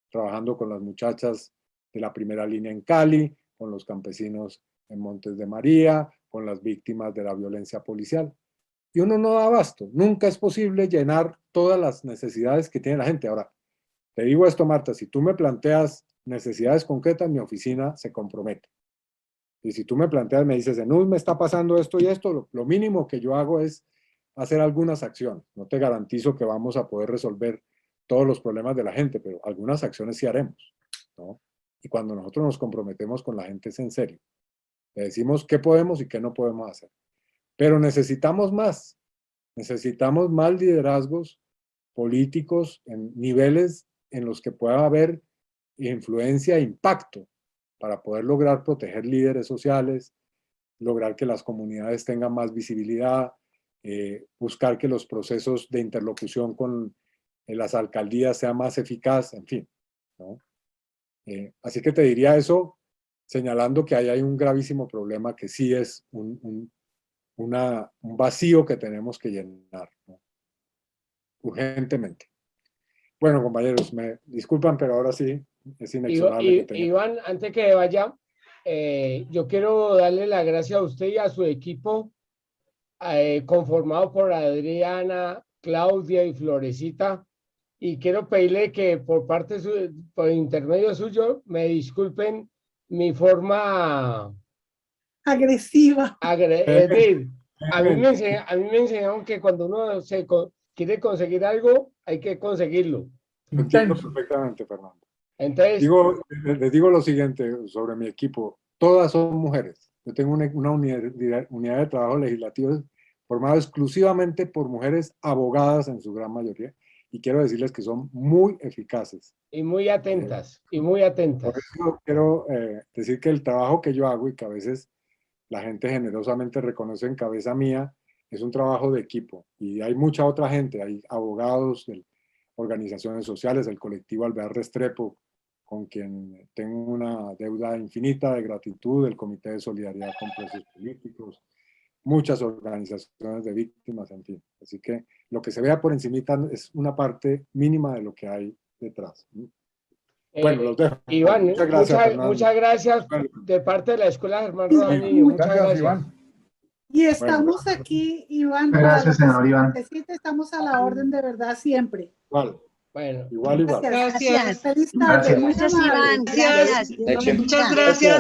trabajando con las muchachas de la primera línea en Cali, con los campesinos en Montes de María, con las víctimas de la violencia policial. Y uno no da abasto. Nunca es posible llenar todas las necesidades que tiene la gente. Ahora, te digo esto, Marta, si tú me planteas necesidades concretas, mi oficina se compromete. Y si tú me planteas, me dices, en me está pasando esto y esto, lo mínimo que yo hago es hacer algunas acciones. No te garantizo que vamos a poder resolver todos los problemas de la gente, pero algunas acciones sí haremos, ¿no? Y cuando nosotros nos comprometemos con la gente es en serio. Le decimos qué podemos y qué no podemos hacer. Pero necesitamos más liderazgos políticos en niveles en los que pueda haber influencia e impacto para poder lograr proteger líderes sociales, lograr que las comunidades tengan más visibilidad, buscar que los procesos de interlocución con las alcaldías sean más eficaces, en fin, ¿no? Así que te diría eso, señalando que ahí hay un gravísimo problema que sí es un vacío que tenemos que llenar, ¿no? Urgentemente. Bueno, compañeros, me disculpan, pero ahora sí es inexorable que tenga. Iván, antes que vaya, yo quiero darle las gracias a usted y a su equipo conformado por Adriana, Claudia y Florecita. Y quiero pedirle que por intermedio suyo me disculpen mi forma agresiva. Es decir, a mí me enseñaron que cuando uno quiere conseguir algo, hay que conseguirlo. Lo entiendo perfectamente, Fernando. Entonces, les digo lo siguiente sobre mi equipo. Todas son mujeres. Yo tengo una unidad de trabajo legislativo formada exclusivamente por mujeres abogadas en su gran mayoría. Y quiero decirles que son muy eficaces. Y muy atentas, y muy atentas. Por eso quiero decir que el trabajo que yo hago y que a veces la gente generosamente reconoce en cabeza mía, es un trabajo de equipo. Y hay mucha otra gente, hay abogados de organizaciones sociales, el colectivo Alvear Restrepo, con quien tengo una deuda infinita de gratitud, el Comité de Solidaridad con Presos Políticos, muchas organizaciones de víctimas, en fin. Así que lo que se vea por encimita es una parte mínima de lo que hay detrás. Bueno, los dejo. Iván, muchas gracias de parte de la Escuela Germán Rojas Niño. Muchas gracias. Iván. Y estamos aquí, Iván. Gracias, señor Iván. Estamos a la orden de verdad siempre. Igual. Bueno. Igual. Gracias. Gracias. Feliz tarde. Gracias. Muy amable. Gracias. Muchas gracias.